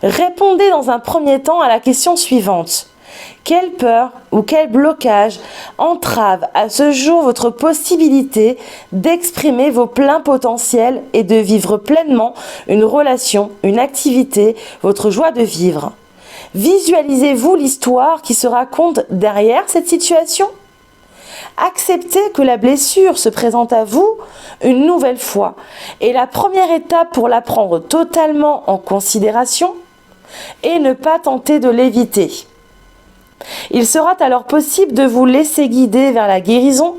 répondez dans un premier temps à la question suivante. Quelle peur ou quel blocage entrave à ce jour votre possibilité d'exprimer vos pleins potentiels et de vivre pleinement une relation, une activité, votre joie de vivre? Visualisez-vous l'histoire qui se raconte derrière cette situation? Acceptez que la blessure se présente à vous une nouvelle fois et la première étape pour la prendre totalement en considération et ne pas tenter de l'éviter. Il sera alors possible de vous laisser guider vers la guérison.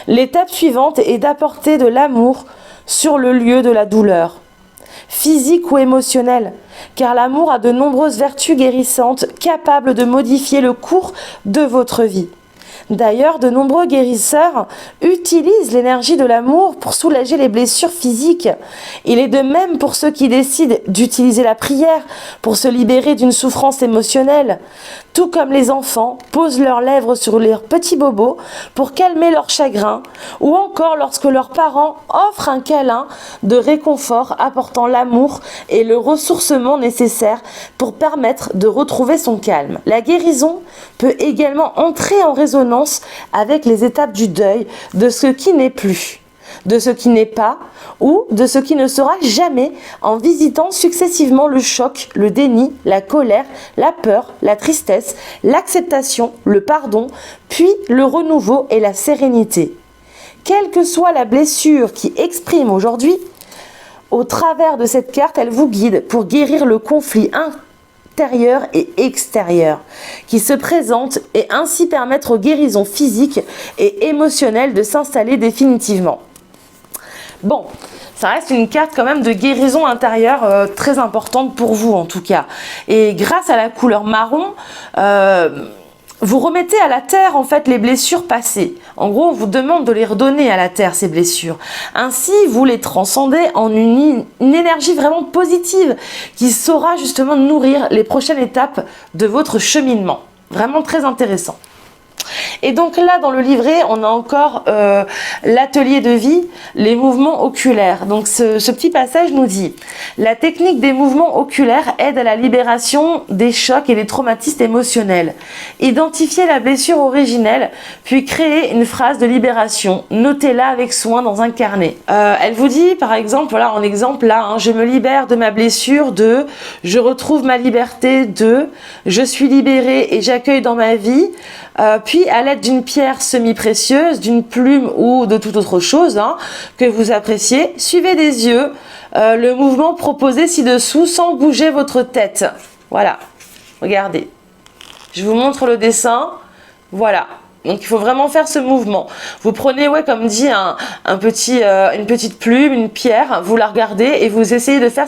L'étape suivante est d'apporter de l'amour sur le lieu de la douleur, physique ou émotionnelle, car l'amour a de nombreuses vertus guérissantes capables de modifier le cours de votre vie. D'ailleurs, de nombreux guérisseurs utilisent l'énergie de l'amour pour soulager les blessures physiques. Il est de même pour ceux qui décident d'utiliser la prière pour se libérer d'une souffrance émotionnelle. Tout comme les enfants posent leurs lèvres sur leurs petits bobos pour calmer leur chagrin, ou encore lorsque leurs parents offrent un câlin de réconfort apportant l'amour et le ressourcement nécessaire pour permettre de retrouver son calme. La guérison peut également entrer en résonance avec les étapes du deuil de ce qui n'est plus. de ce qui n'est pas ou de ce qui ne sera jamais en visitant successivement le choc, le déni, la colère, la peur, la tristesse, l'acceptation, le pardon, puis le renouveau et la sérénité. Quelle que soit la blessure qui exprime aujourd'hui, au travers de cette carte, elle vous guide pour guérir le conflit intérieur et extérieur qui se présente et ainsi permettre aux guérisons physiques et émotionnelles de s'installer définitivement. Bon, ça reste une carte quand même de guérison intérieure très importante pour vous en tout cas. Et grâce à la couleur marron, vous remettez à la terre en fait les blessures passées. En gros, on vous demande de les redonner à la terre ces blessures. Ainsi, vous les transcendez en une énergie vraiment positive qui saura justement nourrir les prochaines étapes de votre cheminement. Vraiment très intéressant. Et donc là, dans le livret, on a encore l'atelier de vie, les mouvements oculaires. Donc ce petit passage nous dit « La technique des mouvements oculaires aide à la libération des chocs et des traumatismes émotionnels. Identifiez la blessure originelle, puis créez une phrase de libération. Notez-la avec soin dans un carnet. » Elle vous dit, par exemple, voilà en exemple là, je me libère de ma blessure de « Je retrouve ma liberté de « Je suis libérée et j'accueille dans ma vie » puis à l'aide d'une pierre semi-précieuse, d'une plume ou de toute autre chose que vous appréciez, suivez des yeux le mouvement proposé ci-dessous sans bouger votre tête. Voilà, regardez. Je vous montre le dessin. Voilà. Donc il faut vraiment faire ce mouvement. Vous prenez, comme dit, une petite plume, une pierre, vous la regardez et vous essayez de faire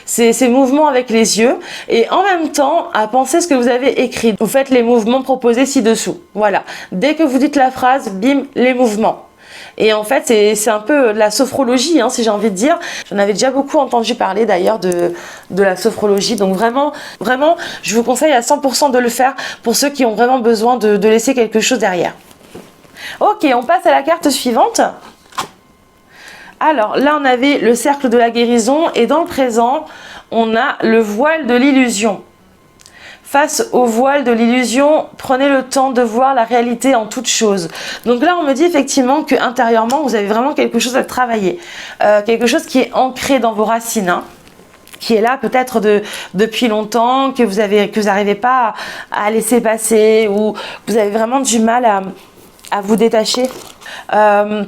ces mouvements avec les yeux. Et en même temps, à penser ce que vous avez écrit. Vous faites les mouvements proposés ci-dessous. Voilà. Dès que vous dites la phrase, bim, les mouvements. Et en fait, c'est un peu de la sophrologie, si j'ai envie de dire. J'en avais déjà beaucoup entendu parler d'ailleurs de la sophrologie. Donc vraiment, je vous conseille à 100% de le faire pour ceux qui ont vraiment besoin de laisser quelque chose derrière. Ok, on passe à la carte suivante. Alors là, on avait le cercle de la guérison et dans le présent, on a le voile de l'illusion. Face au voile de l'illusion, prenez le temps de voir la réalité en toute chose. Donc là, on me dit effectivement que intérieurement, vous avez vraiment quelque chose à travailler. Quelque chose qui est ancré dans vos racines, qui est là peut-être depuis longtemps, que vous n'arrivez pas à laisser passer ou vous avez vraiment du mal à vous détacher.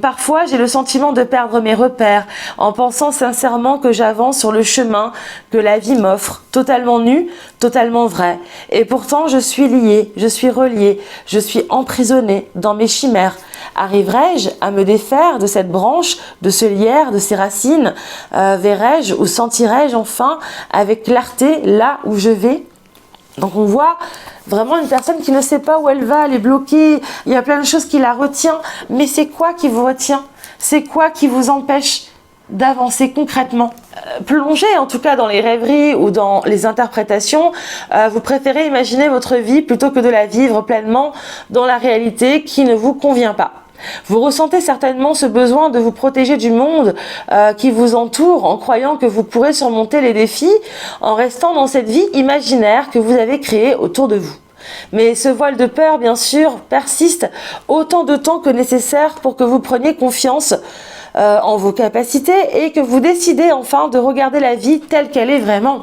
Parfois, j'ai le sentiment de perdre mes repères en pensant sincèrement que j'avance sur le chemin que la vie m'offre, totalement nu, totalement vrai. Et pourtant, je suis liée, je suis reliée, je suis emprisonnée dans mes chimères. Arriverai-je à me défaire de cette branche, de ce lierre, de ces racines? Verrai-je ou sentirai-je enfin avec clarté là où je vais? Donc on voit vraiment une personne qui ne sait pas où elle va, elle est bloquée, il y a plein de choses qui la retient, mais c'est quoi qui vous retient? C'est quoi qui vous empêche d'avancer concrètement? Plongez en tout cas dans les rêveries ou dans les interprétations, vous préférez imaginer votre vie plutôt que de la vivre pleinement dans la réalité qui ne vous convient pas. Vous ressentez certainement ce besoin de vous protéger du monde qui vous entoure en croyant que vous pourrez surmonter les défis en restant dans cette vie imaginaire que vous avez créée autour de vous. Mais ce voile de peur, bien sûr, persiste autant de temps que nécessaire pour que vous preniez confiance en vos capacités et que vous décidez enfin de regarder la vie telle qu'elle est vraiment.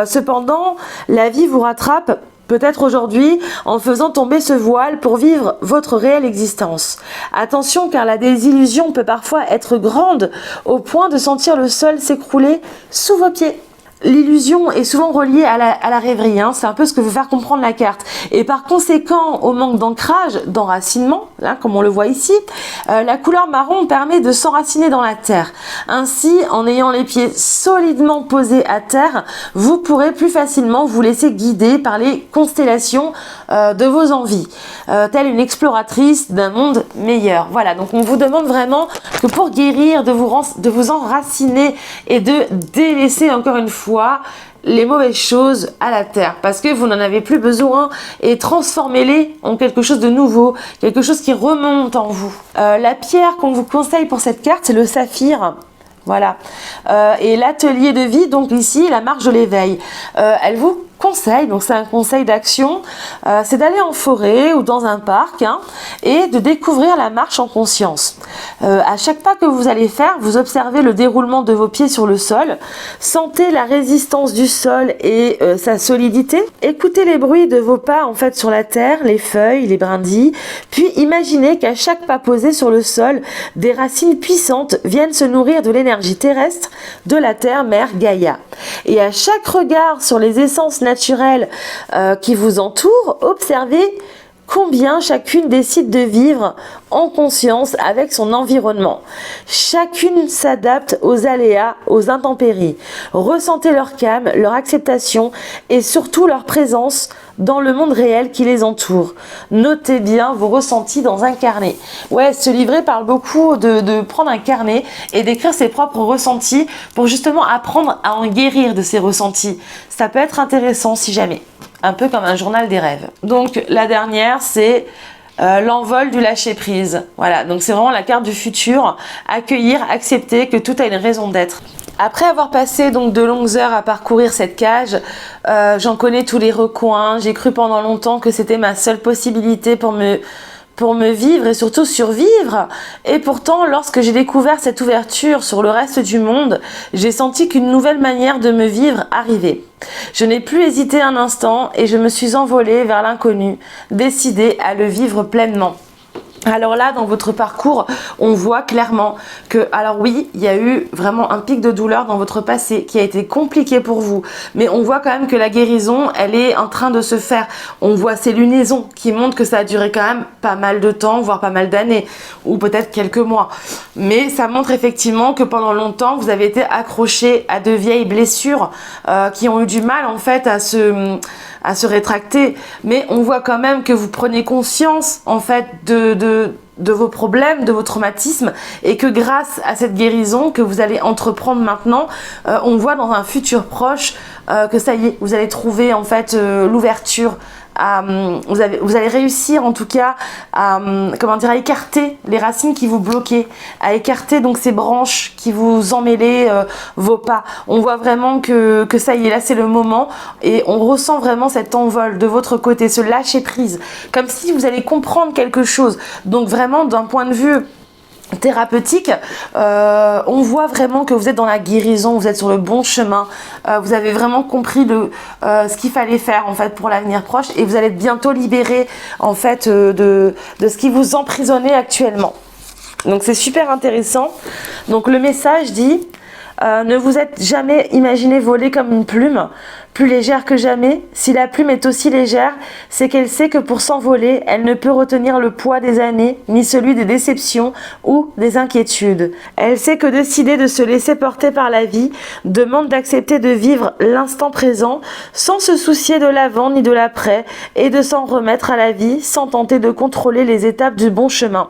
Cependant, la vie vous rattrape peut-être aujourd'hui en faisant tomber ce voile pour vivre votre réelle existence. Attention car la désillusion peut parfois être grande au point de sentir le sol s'écrouler sous vos pieds. L'illusion est souvent reliée à la rêverie, c'est un peu ce que veut faire comprendre la carte. Et par conséquent, au manque d'ancrage, d'enracinement, comme on le voit ici, la couleur marron permet de s'enraciner dans la terre. Ainsi, en ayant les pieds solidement posés à terre, vous pourrez plus facilement vous laisser guider par les constellations de vos envies, telle une exploratrice d'un monde meilleur. Voilà, donc on vous demande vraiment que pour guérir, de vous enraciner et de délaisser encore une fois les mauvaises choses à la terre parce que vous n'en avez plus besoin et transformez-les en quelque chose de nouveau, quelque chose qui remonte en vous. La pierre qu'on vous conseille pour cette carte, c'est le saphir. Voilà. Et l'atelier de vie, donc ici, la marche de l'éveil. Elle vous conseille, donc c'est un conseil d'action, c'est d'aller en forêt ou dans un parc et de découvrir la marche en conscience. À chaque pas que vous allez faire, vous observez le déroulement de vos pieds sur le sol. Sentez la résistance du sol et sa solidité. Écoutez les bruits de vos pas en fait sur la terre, les feuilles, les brindilles. Puis imaginez qu'à chaque pas posé sur le sol, des racines puissantes viennent se nourrir de l'énergie terrestre de la terre mère Gaïa. Et à chaque regard sur les essences naturelles qui vous entourent, observez combien chacune décide de vivre en conscience avec son environnement. Chacune s'adapte aux aléas, aux intempéries. Ressentez leur calme, leur acceptation et surtout leur présence dans le monde réel qui les entoure. Notez bien vos ressentis dans un carnet. Ouais, ce livret parle beaucoup de prendre un carnet et d'écrire ses propres ressentis pour justement apprendre à en guérir de ces ressentis. Ça peut être intéressant si jamais. Un peu comme un journal des rêves. Donc la dernière, c'est l'envol du lâcher prise. Voilà, donc c'est vraiment la carte du futur. Accueillir, accepter que tout a une raison d'être. Après avoir passé donc de longues heures à parcourir cette cage, j'en connais tous les recoins. J'ai cru pendant longtemps que c'était ma seule possibilité pour me vivre et surtout survivre. Et pourtant, lorsque j'ai découvert cette ouverture sur le reste du monde, j'ai senti qu'une nouvelle manière de me vivre arrivait. Je n'ai plus hésité un instant et je me suis envolée vers l'inconnu, décidée à le vivre pleinement. Alors là, dans votre parcours, on voit clairement que, alors oui, il y a eu vraiment un pic de douleur dans votre passé qui a été compliqué pour vous, mais on voit quand même que la guérison, elle est en train de se faire. On voit ces lunaisons qui montrent que ça a duré quand même pas mal de temps, voire pas mal d'années, ou peut-être quelques mois. Mais ça montre effectivement que pendant longtemps, vous avez été accroché à de vieilles blessures qui ont eu du mal en fait à se rétracter, mais on voit quand même que vous prenez conscience en fait de vos problèmes, de vos traumatismes, et que grâce à cette guérison que vous allez entreprendre maintenant, on voit dans un futur proche que ça y est, vous allez trouver en fait l'ouverture. Vous allez réussir en tout cas à écarter les racines qui vous bloquaient, à écarter donc ces branches qui vous emmêlaient vos pas. On voit vraiment que ça y est, là c'est le moment et on ressent vraiment cet envol de votre côté, ce lâcher prise, comme si vous allez comprendre quelque chose. Donc vraiment d'un point de vue thérapeutique, on voit vraiment que vous êtes dans la guérison, vous êtes sur le bon chemin, vous avez vraiment compris ce qu'il fallait faire en fait pour l'avenir proche et vous allez être bientôt libéré en fait de ce qui vous emprisonnait actuellement. Donc c'est super intéressant. Donc le message dit ne vous êtes jamais imaginé voler comme une plume, plus légère que jamais. Si la plume est aussi légère, c'est qu'elle sait que pour s'envoler, elle ne peut retenir le poids des années, ni celui des déceptions ou des inquiétudes. Elle sait que décider de se laisser porter par la vie demande d'accepter de vivre l'instant présent sans se soucier de l'avant ni de l'après et de s'en remettre à la vie sans tenter de contrôler les étapes du bon chemin.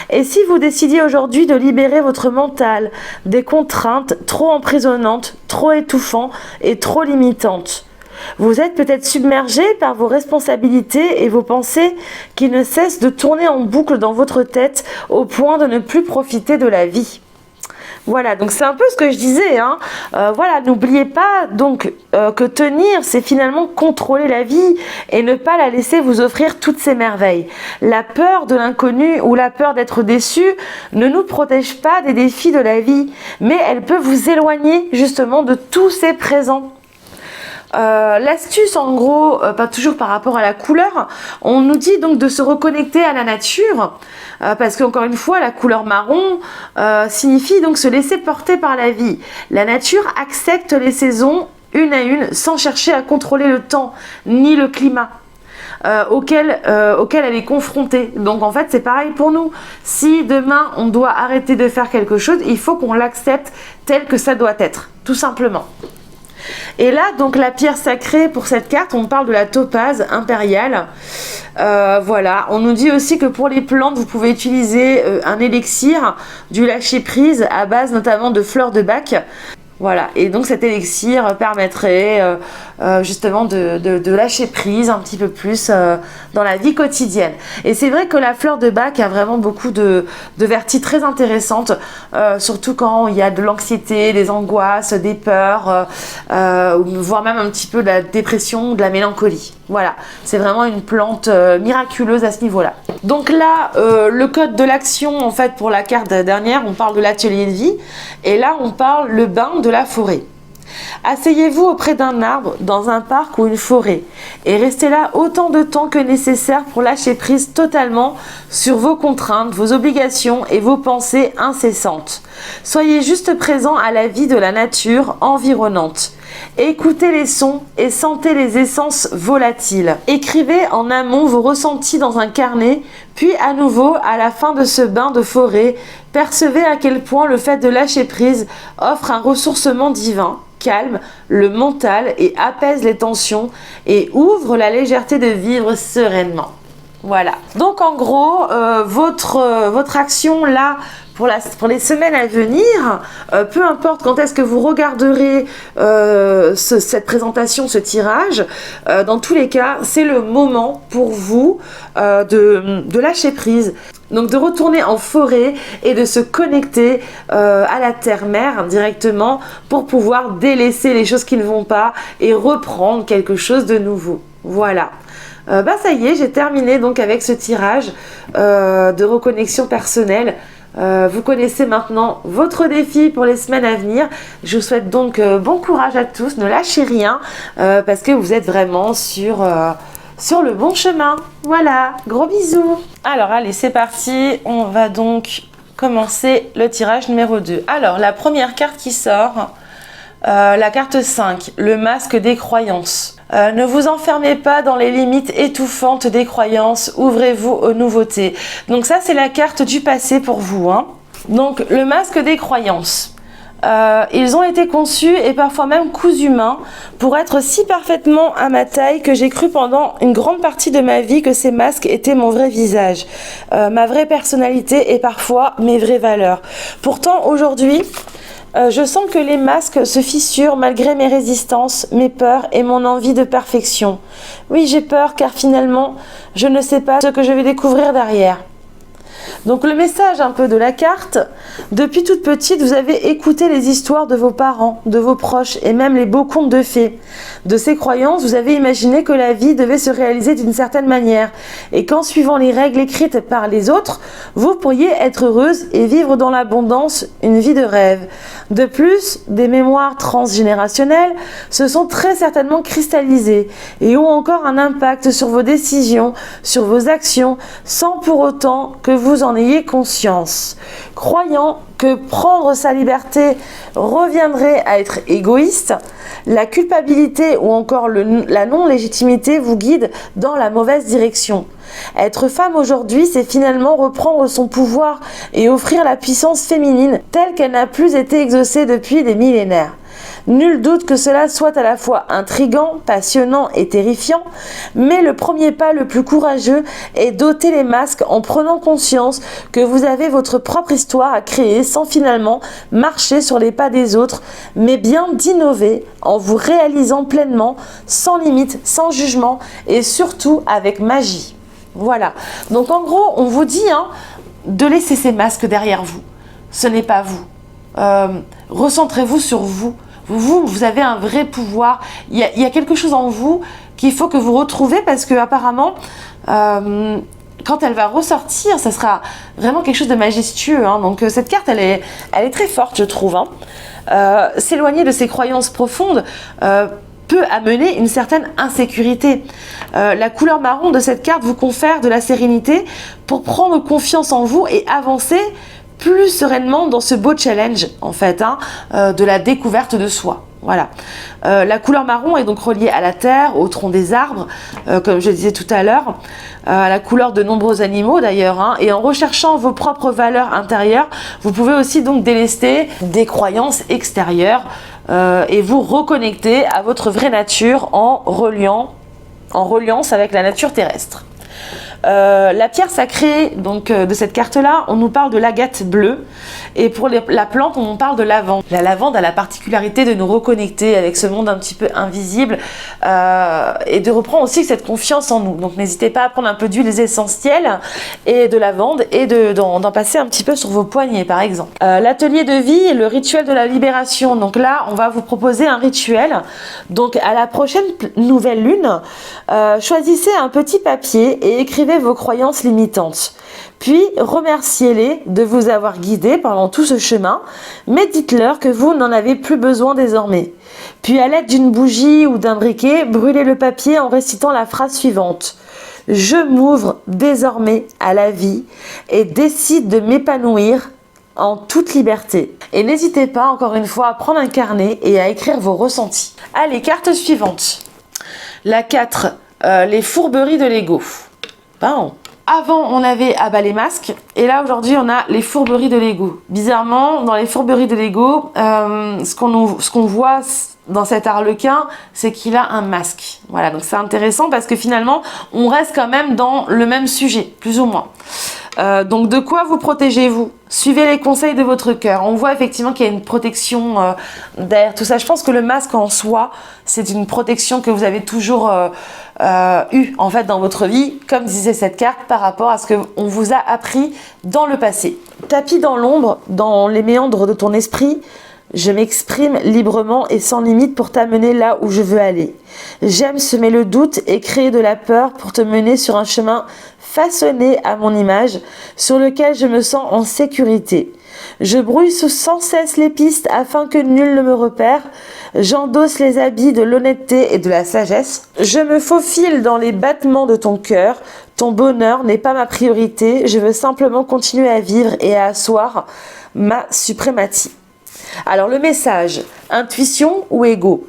Et si vous décidiez aujourd'hui de libérer votre mental des contraintes trop emprisonnantes, trop étouffantes et trop limitantes, vous êtes peut-être submergé par vos responsabilités et vos pensées qui ne cessent de tourner en boucle dans votre tête au point de ne plus profiter de la vie. Voilà, donc c'est un peu ce que je disais, hein. Voilà, n'oubliez pas donc que tenir, c'est finalement contrôler la vie et ne pas la laisser vous offrir toutes ces merveilles. La peur de l'inconnu ou la peur d'être déçu ne nous protège pas des défis de la vie, mais elle peut vous éloigner justement de tous ces présents. L'astuce en gros, pas toujours par rapport à la couleur, on nous dit donc de se reconnecter à la nature parce qu'encore une fois la couleur marron signifie donc se laisser porter par la vie. La nature accepte les saisons une à une sans chercher à contrôler le temps ni le climat auquel elle est confrontée. Donc en fait c'est pareil pour nous. Si demain on doit arrêter de faire quelque chose, il faut qu'on l'accepte tel que ça doit être, tout simplement. Et là, donc la pierre sacrée pour cette carte, on parle de la topaze impériale. Voilà, on nous dit aussi que pour les plantes, vous pouvez utiliser un élixir, du lâcher prise à base notamment de fleurs de bac. Voilà, et donc cet élixir permettrait justement de lâcher prise un petit peu plus dans la vie quotidienne. Et c'est vrai que la fleur de Bach a vraiment beaucoup de vertus très intéressantes, surtout quand il y a de l'anxiété, des angoisses, des peurs, voire même un petit peu de la dépression, de la mélancolie. Voilà, c'est vraiment une plante miraculeuse à ce niveau-là. Donc là, le code de l'action, en fait, pour la carte dernière, on parle de l'atelier de vie, et là, on parle le bain de la forêt. Asseyez-vous auprès d'un arbre, dans un parc ou une forêt, et restez là autant de temps que nécessaire pour lâcher prise totalement sur vos contraintes, vos obligations et vos pensées incessantes. Soyez juste présent à la vie de la nature environnante. Écoutez les sons et sentez les essences volatiles. Écrivez en amont vos ressentis dans un carnet, puis à nouveau, à la fin de ce bain de forêt, percevez à quel point le fait de lâcher prise offre un ressourcement divin, calme le mental et apaise les tensions et ouvre la légèreté de vivre sereinement. Voilà. Donc en gros, votre action là, pour les semaines à venir, peu importe quand est-ce que vous regarderez cette présentation, ce tirage, dans tous les cas, c'est le moment pour vous de lâcher prise. Donc de retourner en forêt et de se connecter à la terre-mère directement pour pouvoir délaisser les choses qui ne vont pas et reprendre quelque chose de nouveau. Voilà. Ça y est, j'ai terminé donc avec ce tirage de reconnexion personnelle. Vous connaissez maintenant votre défi pour les semaines à venir. Je vous souhaite donc bon courage à tous, ne lâchez rien parce que vous êtes vraiment sur le bon chemin. Voilà, gros bisous. Alors allez, c'est parti, on va donc commencer le tirage numéro 2. Alors la première carte qui sort, la carte 5, le masque des croyances. Ne vous enfermez pas dans les limites étouffantes des croyances, ouvrez-vous aux nouveautés. Donc ça, c'est la carte du passé pour vous, hein. Donc le masque des croyances. Ils ont été conçus et parfois même cousus main pour être si parfaitement à ma taille que j'ai cru pendant une grande partie de ma vie que ces masques étaient mon vrai visage, ma vraie personnalité et parfois mes vraies valeurs. Pourtant, aujourd'hui, je sens que les masques se fissurent malgré mes résistances, mes peurs et mon envie de perfection. Oui, j'ai peur car finalement, je ne sais pas ce que je vais découvrir derrière. Donc le message un peu de la carte, depuis toute petite, vous avez écouté les histoires de vos parents, de vos proches et même les beaux contes de fées. De ces croyances, vous avez imaginé que la vie devait se réaliser d'une certaine manière et qu'en suivant les règles écrites par les autres, vous pourriez être heureuse et vivre dans l'abondance une vie de rêve. De plus, des mémoires transgénérationnelles se sont très certainement cristallisées et ont encore un impact sur vos décisions, sur vos actions, sans pour autant que vous en ayez conscience. Croyant que prendre sa liberté reviendrait à être égoïste, la culpabilité ou encore la non-légitimité vous guide dans la mauvaise direction. Être femme aujourd'hui, c'est finalement reprendre son pouvoir et offrir la puissance féminine telle qu'elle n'a plus été exaucée depuis des millénaires. Nul doute que cela soit à la fois intrigant, passionnant et terrifiant, mais le premier pas le plus courageux est d'ôter les masques en prenant conscience que vous avez votre propre histoire à créer sans finalement marcher sur les pas des autres, mais bien d'innover en vous réalisant pleinement, sans limite, sans jugement et surtout avec magie. Voilà, donc en gros on vous dit de laisser ces masques derrière vous, ce n'est pas vous, recentrez-vous sur vous. Vous avez un vrai pouvoir, il y a quelque chose en vous qu'il faut que vous retrouvez parce que apparemment quand elle va ressortir, ça sera vraiment quelque chose de majestueux, donc cette carte elle est très forte je trouve, s'éloigner de ses croyances profondes peut amener une certaine insécurité. La couleur marron de cette carte vous confère de la sérénité pour prendre confiance en vous et avancer plus sereinement dans ce beau challenge en fait, de la découverte de soi. Voilà. La couleur marron est donc reliée à la terre, au tronc des arbres, comme je disais tout à l'heure, à la couleur de nombreux animaux d'ailleurs, et en recherchant vos propres valeurs intérieures, vous pouvez aussi donc délester des croyances extérieures et vous reconnecter à votre vraie nature en reliance avec la nature terrestre. La pierre sacrée donc, de cette carte-là, on nous parle de l'agate bleue. Et pour la plante, on parle de lavande. La lavande a la particularité de nous reconnecter avec ce monde un petit peu invisible et de reprendre aussi cette confiance en nous. Donc n'hésitez pas à prendre un peu d'huiles essentielles et de lavande et d'en passer un petit peu sur vos poignets par exemple. L'atelier de vie et le rituel de la libération. Donc là, on va vous proposer un rituel. Donc à la prochaine nouvelle lune, choisissez un petit papier et écrivez vos croyances limitantes. Puis remerciez-les de vous avoir guidé pendant tout ce chemin, mais dites-leur que vous n'en avez plus besoin désormais. Puis à l'aide d'une bougie ou d'un briquet, brûlez le papier en récitant la phrase suivante. Je m'ouvre désormais à la vie et décide de m'épanouir en toute liberté. Et n'hésitez pas encore une fois à prendre un carnet et à écrire vos ressentis. Allez, carte suivante. La 4, les fourberies de l'ego. Bon. Avant, on avait les masques, et là, aujourd'hui, on a les fourberies de l'ego. Bizarrement, dans les fourberies de l'ego, ce qu'on voit dans cet arlequin, c'est qu'il a un masque. Voilà, donc c'est intéressant parce que finalement, on reste quand même dans le même sujet, plus ou moins. Donc de quoi vous protégez-vous? Suivez les conseils de votre cœur. On voit effectivement qu'il y a une protection derrière tout ça. Je pense que le masque en soi, c'est une protection que vous avez toujours eue en fait dans votre vie, comme disait cette carte, par rapport à ce qu'on vous a appris dans le passé. Tapis dans l'ombre, dans les méandres de ton esprit, je m'exprime librement et sans limite pour t'amener là où je veux aller. J'aime semer le doute et créer de la peur pour te mener sur un chemin façonné à mon image, sur lequel je me sens en sécurité. Je brouille sans cesse les pistes afin que nul ne me repère. J'endosse les habits de l'honnêteté et de la sagesse. Je me faufile dans les battements de ton cœur. Ton bonheur n'est pas ma priorité. Je veux simplement continuer à vivre et à asseoir ma suprématie. Alors le message, intuition ou ego?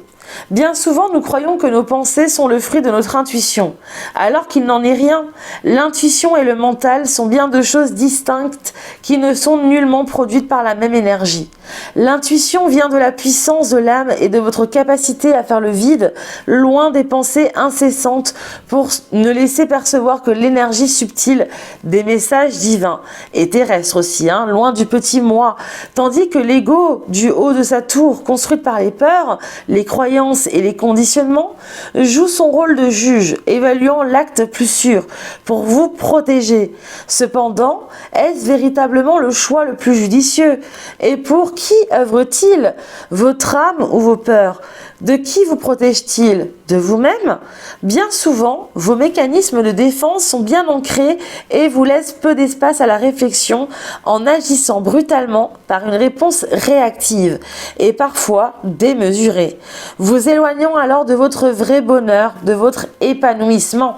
Bien souvent, nous croyons que nos pensées sont le fruit de notre intuition, alors qu'il n'en est rien. L'intuition et le mental sont bien deux choses distinctes qui ne sont nullement produites par la même énergie. L'intuition vient de la puissance de l'âme et de votre capacité à faire le vide, loin des pensées incessantes pour ne laisser percevoir que l'énergie subtile des messages divins, et terrestres aussi, loin du petit moi, tandis que l'ego, du haut de sa tour, construite par les peurs, les croyances et les conditionnements, joue son rôle de juge, évaluant l'acte plus sûr pour vous protéger. Cependant, est-ce véritablement le choix le plus judicieux? Et pour qui œuvre-t-il? Votre âme ou vos peurs? De qui vous protège-t-il? De vous-même? Bien souvent, vos mécanismes de défense sont bien ancrés et vous laissent peu d'espace à la réflexion en agissant brutalement par une réponse réactive et parfois démesurée, vous éloignant alors de votre vrai bonheur, de votre épanouissement.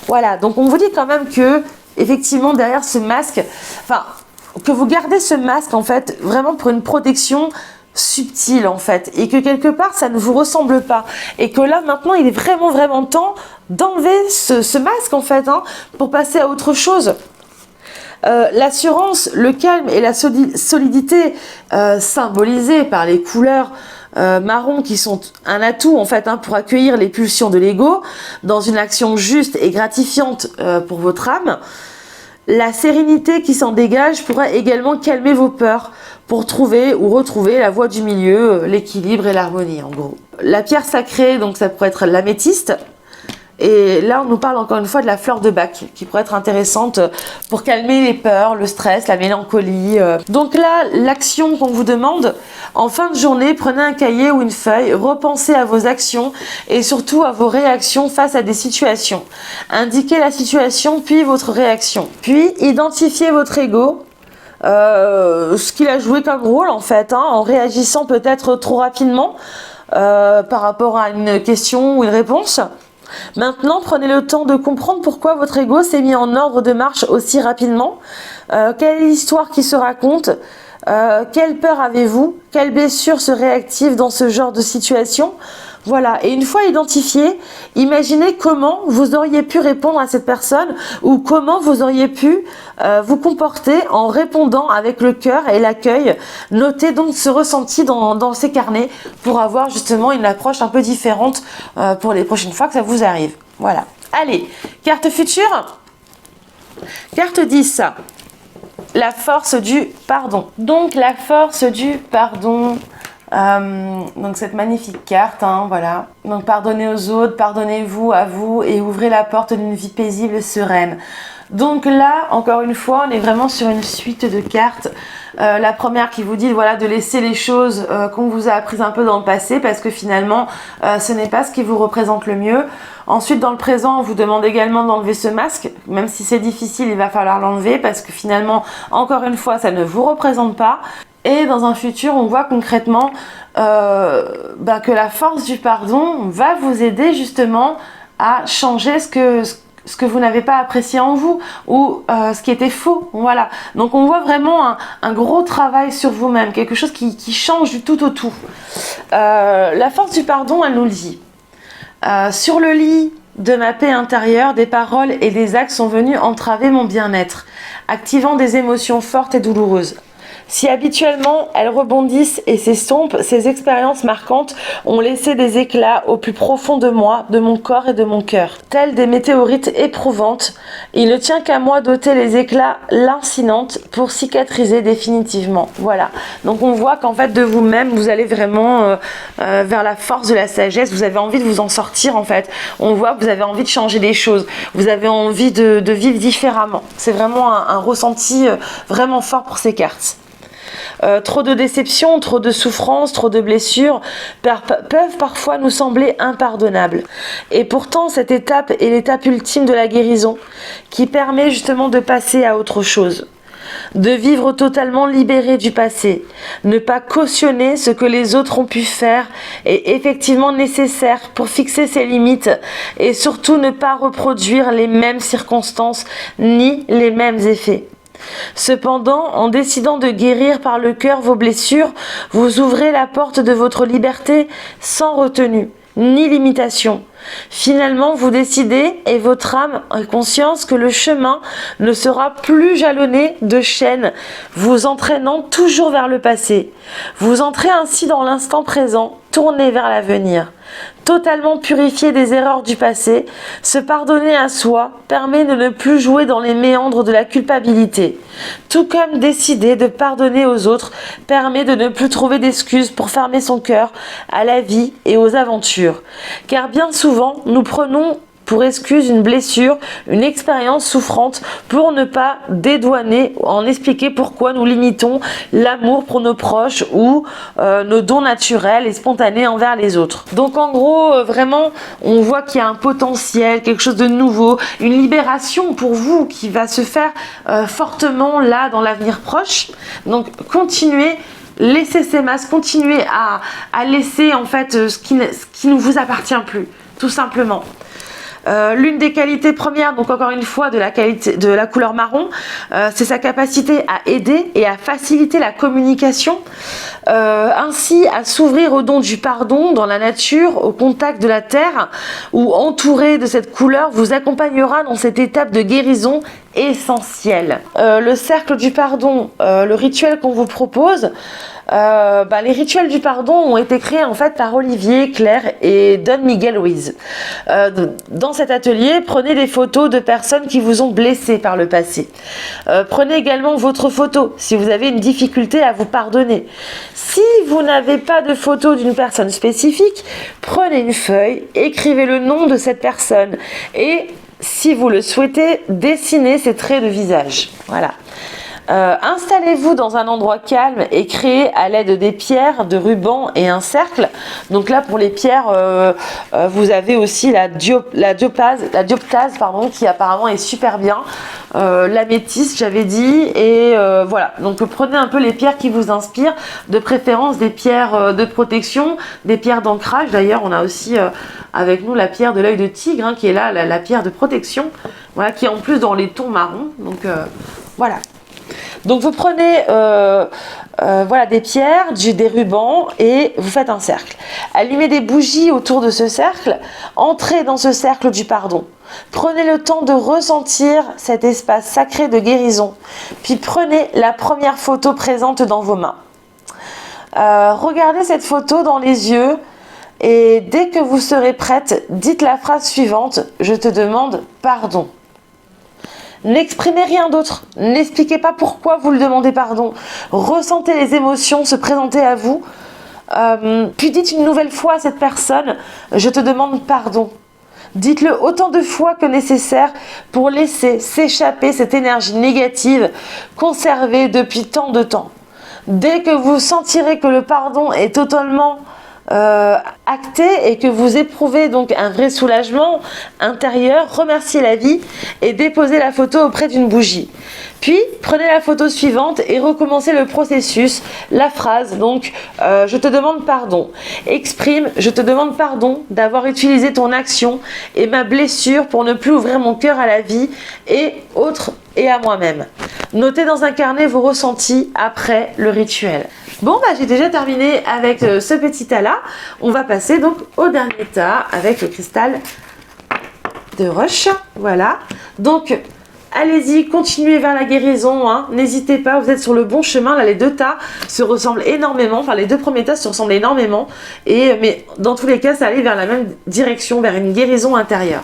Voilà, donc on vous dit quand même que, effectivement, derrière ce masque, que vous gardez ce masque en fait vraiment pour une protection subtil en fait, et que quelque part ça ne vous ressemble pas, et que là maintenant il est vraiment temps d'enlever ce masque en fait, pour passer à autre chose. L'assurance, le calme et la solidité symbolisées par les couleurs marron qui sont un atout en fait pour accueillir les pulsions de l'ego dans une action juste et gratifiante pour votre âme. La sérénité qui s'en dégage pourrait également calmer vos peurs pour trouver ou retrouver la voie du milieu, l'équilibre et l'harmonie en gros. La pierre sacrée, donc ça pourrait être l'améthyste. Et là, on nous parle encore une fois de la fleur de bac, qui pourrait être intéressante pour calmer les peurs, le stress, la mélancolie. Donc là, l'action qu'on vous demande, en fin de journée, prenez un cahier ou une feuille, repensez à vos actions et surtout à vos réactions face à des situations. Indiquez la situation, puis votre réaction. Puis, identifiez votre ego, ce qu'il a joué comme rôle en fait, en réagissant peut-être trop rapidement par rapport à une question ou une réponse. Maintenant, prenez le temps de comprendre pourquoi votre ego s'est mis en ordre de marche aussi rapidement. Quelle est l'histoire qui se raconte? Quelle peur avez-vous? Quelle blessure se réactive dans ce genre de situation? Voilà, et une fois identifié, imaginez comment vous auriez pu répondre à cette personne ou comment vous auriez pu vous comporter en répondant avec le cœur et l'accueil. Notez donc ce ressenti dans ces carnets pour avoir justement une approche un peu différente pour les prochaines fois que ça vous arrive. Voilà. Allez, carte future. Carte 10, la force du pardon. Donc la force du pardon, donc cette magnifique carte, hein, voilà. Donc pardonnez aux autres, pardonnez-vous à vous et ouvrez la porte d'une vie paisible et sereine. Donc là, encore une fois, on est vraiment sur une suite de cartes. La première qui vous dit voilà, de laisser les choses qu'on vous a apprises un peu dans le passé parce que finalement, ce n'est pas ce qui vous représente le mieux. Ensuite, dans le présent, on vous demande également d'enlever ce masque. Même si c'est difficile, il va falloir l'enlever parce que finalement, encore une fois, ça ne vous représente pas. Et dans un futur, on voit concrètement que la force du pardon va vous aider justement à changer ce que vous n'avez pas apprécié en vous ou ce qui était faux. Voilà. Donc on voit vraiment un gros travail sur vous-même, quelque chose qui change du tout au tout. La force du pardon, elle nous le dit. Sur le lit de ma paix intérieure, des paroles et des actes sont venus entraver mon bien-être, activant des émotions fortes et douloureuses. Si habituellement elles rebondissent et s'estompent, ces expériences marquantes ont laissé des éclats au plus profond de moi, de mon corps et de mon cœur. Telles des météorites éprouvantes, il ne tient qu'à moi d'ôter les éclats lancinantes pour cicatriser définitivement. Voilà. Donc on voit qu'en fait de vous-même, vous allez vraiment vers la force de la sagesse. Vous avez envie de vous en sortir en fait. On voit que vous avez envie de changer des choses. Vous avez envie de vivre différemment. C'est vraiment un ressenti vraiment fort pour ces cartes. Trop de déceptions, trop de souffrances, trop de blessures peuvent parfois nous sembler impardonnables. Et pourtant, cette étape est l'étape ultime de la guérison qui permet justement de passer à autre chose. De vivre totalement libéré du passé. Ne pas cautionner ce que les autres ont pu faire est effectivement nécessaire pour fixer ses limites et surtout ne pas reproduire les mêmes circonstances ni les mêmes effets. Cependant, en décidant de guérir par le cœur vos blessures, vous ouvrez la porte de votre liberté sans retenue, ni limitation. Finalement, vous décidez et votre âme a conscience que le chemin ne sera plus jalonné de chaînes, vous entraînant toujours vers le passé. Vous entrez ainsi dans l'instant présent, tourné vers l'avenir. Totalement purifié des erreurs du passé, se pardonner à soi permet de ne plus jouer dans les méandres de la culpabilité. Tout comme décider de pardonner aux autres permet de ne plus trouver d'excuses pour fermer son cœur à la vie et aux aventures. Car bien souvent, nous prenons pour excuse une blessure, une expérience souffrante pour ne pas dédouaner, en expliquer pourquoi nous limitons l'amour pour nos proches ou nos dons naturels et spontanés envers les autres. Donc en gros, vraiment, on voit qu'il y a un potentiel, quelque chose de nouveau, une libération pour vous qui va se faire fortement là dans l'avenir proche. Donc continuez. Laissez ces masques, continuez à laisser en fait ce qui ne vous appartient plus, tout simplement. L'une des qualités premières, donc encore une fois de la couleur marron, c'est sa capacité à aider et à faciliter la communication, ainsi à s'ouvrir au don du pardon dans la nature, au contact de la terre, ou entouré de cette couleur vous accompagnera dans cette étape de guérison essentielle. Le cercle du pardon, le rituel qu'on vous propose, les rituels du pardon ont été créés en fait par Olivier, Claire et Don Miguel Ruiz. Dans cet atelier, prenez des photos de personnes qui vous ont blessé par le passé. Prenez également votre photo si vous avez une difficulté à vous pardonner. Si vous n'avez pas de photo d'une personne spécifique, prenez une feuille, écrivez le nom de cette personne et si vous le souhaitez, dessinez ses traits de visage. Voilà. Installez-vous dans un endroit calme et créez à l'aide des pierres, de rubans et un cercle. Donc là pour les pierres, vous avez aussi la dioptase qui apparemment est super bien. L'améthyste j'avais dit et voilà. Donc prenez un peu les pierres qui vous inspirent, de préférence des pierres de protection, des pierres d'ancrage. D'ailleurs on a aussi avec nous la pierre de l'œil de tigre qui est là, la pierre de protection, voilà, qui est en plus dans les tons marrons. Donc voilà. Donc vous prenez des pierres, des rubans et vous faites un cercle. Allumez des bougies autour de ce cercle, entrez dans ce cercle du pardon. Prenez le temps de ressentir cet espace sacré de guérison. Puis prenez la première photo présente dans vos mains. Regardez cette photo dans les yeux et dès que vous serez prête, dites la phrase suivante: je te demande pardon. N'exprimez rien d'autre. N'expliquez pas pourquoi vous le demandez pardon. Ressentez les émotions se présenter à vous. Puis dites une nouvelle fois à cette personne, je te demande pardon. Dites-le autant de fois que nécessaire pour laisser s'échapper cette énergie négative conservée depuis tant de temps. Dès que vous sentirez que le pardon est totalement acté et que vous éprouvez donc un vrai soulagement intérieur, remerciez la vie et déposez la photo auprès d'une bougie. Puis prenez la photo suivante et recommencez le processus, la phrase donc je te demande pardon. Exprime je te demande pardon d'avoir utilisé ton action et ma blessure pour ne plus ouvrir mon cœur à la vie et autres et à moi-même. Notez dans un carnet vos ressentis après le rituel. Bon, j'ai déjà terminé avec ce petit tas-là. On va passer donc au dernier tas avec le cristal de roche. Voilà. Donc, allez-y, continuez vers la guérison. Hein. N'hésitez pas, vous êtes sur le bon chemin. Là, les deux tas se ressemblent énormément. Enfin, les deux premiers tas se ressemblent énormément. Mais dans tous les cas, ça allait vers la même direction, vers une guérison intérieure.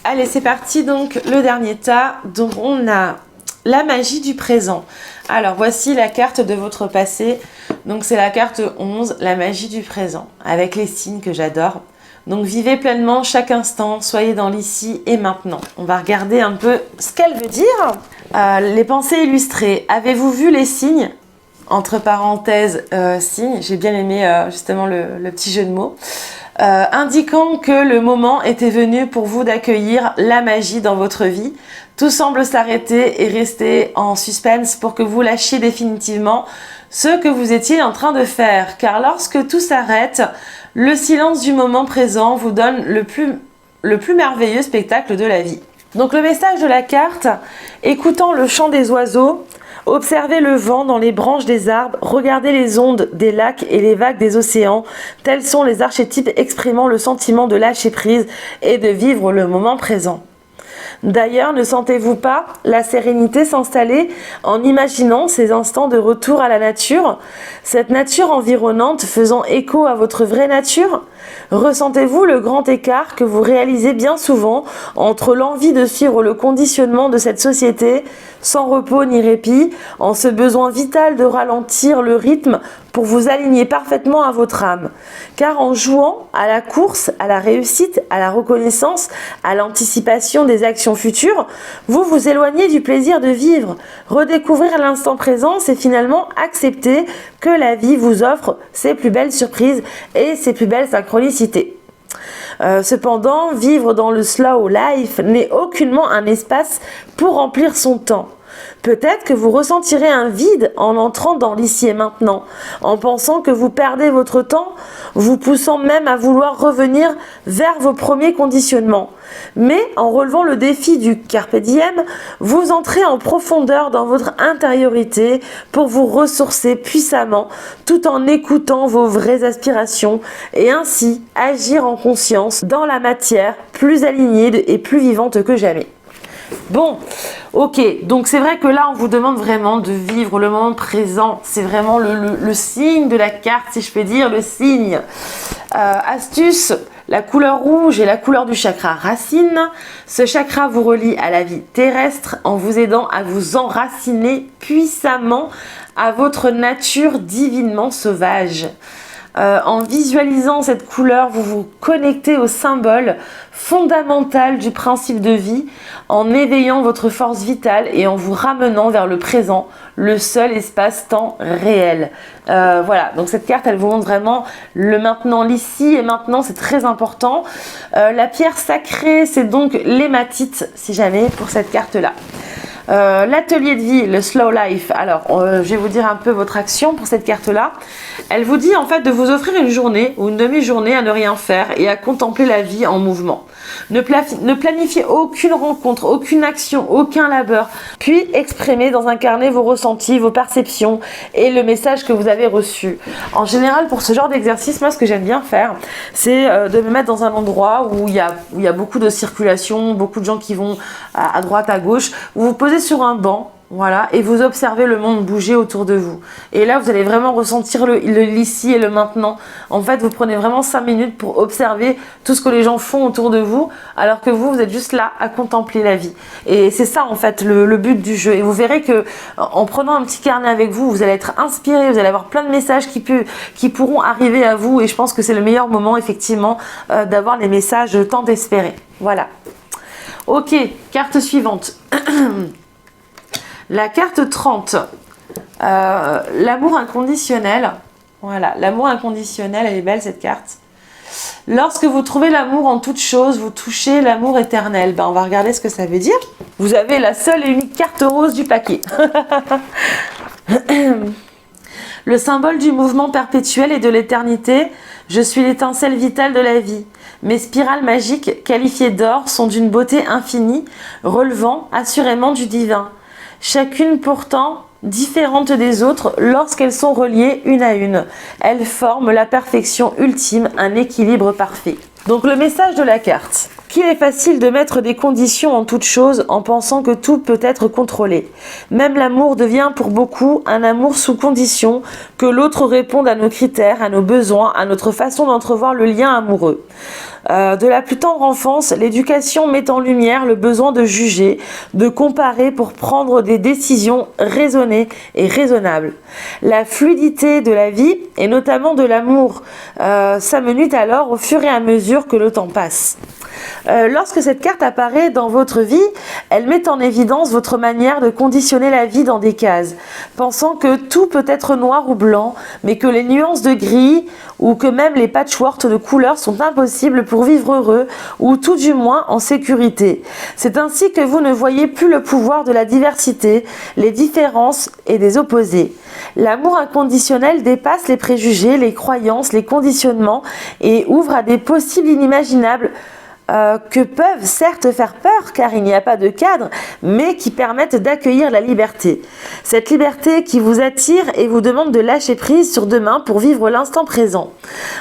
Allez, c'est parti. Donc, le dernier tas. Donc, on a la magie du présent. Alors, voici la carte de votre passé. Donc, c'est la carte 11, la magie du présent, avec les signes que j'adore. Donc, vivez pleinement chaque instant, soyez dans l'ici et maintenant. On va regarder un peu ce qu'elle veut dire. Les pensées illustrées. Avez-vous vu les signes ? Entre parenthèses, signes. J'ai bien aimé justement le petit jeu de mots. Indiquant que le moment était venu pour vous d'accueillir la magie dans votre vie. Tout semble s'arrêter et rester en suspense pour que vous lâchiez définitivement ce que vous étiez en train de faire. Car lorsque tout s'arrête, le silence du moment présent vous donne le plus merveilleux spectacle de la vie. Donc le message de la carte, écoutant le chant des oiseaux, observez le vent dans les branches des arbres, regardez les ondes des lacs et les vagues des océans. Tels sont les archétypes exprimant le sentiment de lâcher prise et de vivre le moment présent. D'ailleurs, ne sentez-vous pas la sérénité s'installer en imaginant ces instants de retour à la nature, cette nature environnante faisant écho à votre vraie nature? Ressentez-vous le grand écart que vous réalisez bien souvent entre l'envie de suivre le conditionnement de cette société, sans repos ni répit, en ce besoin vital de ralentir le rythme pour vous aligner parfaitement à votre âme. Car en jouant à la course, à la réussite, à la reconnaissance, à l'anticipation des actions futures, vous vous éloignez du plaisir de vivre. Redécouvrir l'instant présent, c'est finalement accepter que la vie vous offre ses plus belles surprises et ses plus belles synchronicités. Cependant, vivre dans le slow life n'est aucunement un espace pour remplir son temps. Peut-être que vous ressentirez un vide en entrant dans l'ici et maintenant, en pensant que vous perdez votre temps, vous poussant même à vouloir revenir vers vos premiers conditionnements. Mais en relevant le défi du Carpe Diem, vous entrez en profondeur dans votre intériorité pour vous ressourcer puissamment tout en écoutant vos vraies aspirations et ainsi agir en conscience dans la matière plus alignée et plus vivante que jamais. Bon, ok, donc c'est vrai que là on vous demande vraiment de vivre le moment présent, c'est vraiment le signe de la carte, si je peux dire, le signe. Astuce, la couleur rouge est la couleur du chakra racine. Ce chakra vous relie à la vie terrestre en vous aidant à vous enraciner puissamment à votre nature divinement sauvage. En visualisant cette couleur, vous vous connectez au symbole fondamental du principe de vie, en éveillant votre force vitale et en vous ramenant vers le présent, le seul espace-temps réel. Voilà, donc cette carte, elle vous montre vraiment le maintenant, l'ici et maintenant, c'est très important. La pierre sacrée, c'est donc l'hématite, si jamais, pour cette carte-là. L'atelier de vie, le slow life. Alors, je vais vous dire un peu votre action pour cette carte-là. Elle vous dit en fait de vous offrir une journée ou une demi-journée à ne rien faire et à contempler la vie en mouvement. Ne planifiez aucune rencontre, aucune action, aucun labeur. Puis exprimez dans un carnet vos ressentis, vos perceptions et le message que vous avez reçu. En général, pour ce genre d'exercice, moi, ce que j'aime bien faire, c'est de me mettre dans un endroit où il y a beaucoup de circulation, beaucoup de gens qui vont à droite, à gauche. Vous vous posez sur un banc. Voilà, et vous observez le monde bouger autour de vous. Et là, vous allez vraiment ressentir l'ici et le maintenant. En fait, vous prenez vraiment 5 minutes pour observer tout ce que les gens font autour de vous, alors que vous êtes juste là à contempler la vie. Et c'est ça, en fait, le but du jeu. Et vous verrez que en prenant un petit carnet avec vous, vous allez être inspiré, vous allez avoir plein de messages qui pourront arriver à vous. Et je pense que c'est le meilleur moment, effectivement, d'avoir les messages tant espérés. Voilà. Ok, carte suivante. La carte 30, l'amour inconditionnel. Voilà, l'amour inconditionnel, elle est belle cette carte. Lorsque vous trouvez l'amour en toute chose, vous touchez l'amour éternel. Ben, on va regarder ce que ça veut dire. Vous avez la seule et unique carte rose du paquet. Le symbole du mouvement perpétuel et de l'éternité. Je suis l'étincelle vitale de la vie. Mes spirales magiques, qualifiées d'or, sont d'une beauté infinie, relevant assurément du divin. Chacune pourtant différente des autres lorsqu'elles sont reliées une à une. Elles forment la perfection ultime, un équilibre parfait. Donc le message de la carte. Qu'il est facile de mettre des conditions en toute chose en pensant que tout peut être contrôlé. Même l'amour devient pour beaucoup un amour sous condition, que l'autre réponde à nos critères, à nos besoins, à notre façon d'entrevoir le lien amoureux. De la plus tendre enfance, l'éducation met en lumière le besoin de juger, de comparer pour prendre des décisions raisonnées et raisonnables. La fluidité de la vie, et notamment de l'amour, s'amenuit alors au fur et à mesure que le temps passe. Lorsque cette carte apparaît dans votre vie, elle met en évidence votre manière de conditionner la vie dans des cases, pensant que tout peut être noir ou blanc, mais que les nuances de gris ou que même les patchworks de couleurs sont impossibles pour vivre heureux ou tout du moins en sécurité. C'est ainsi que vous ne voyez plus le pouvoir de la diversité, les différences et des opposés. L'amour inconditionnel dépasse les préjugés, les croyances, les conditionnements et ouvre à des possibles inimaginables que peuvent certes faire peur car il n'y a pas de cadre, mais qui permettent d'accueillir la liberté. Cette liberté qui vous attire et vous demande de lâcher prise sur demain pour vivre l'instant présent.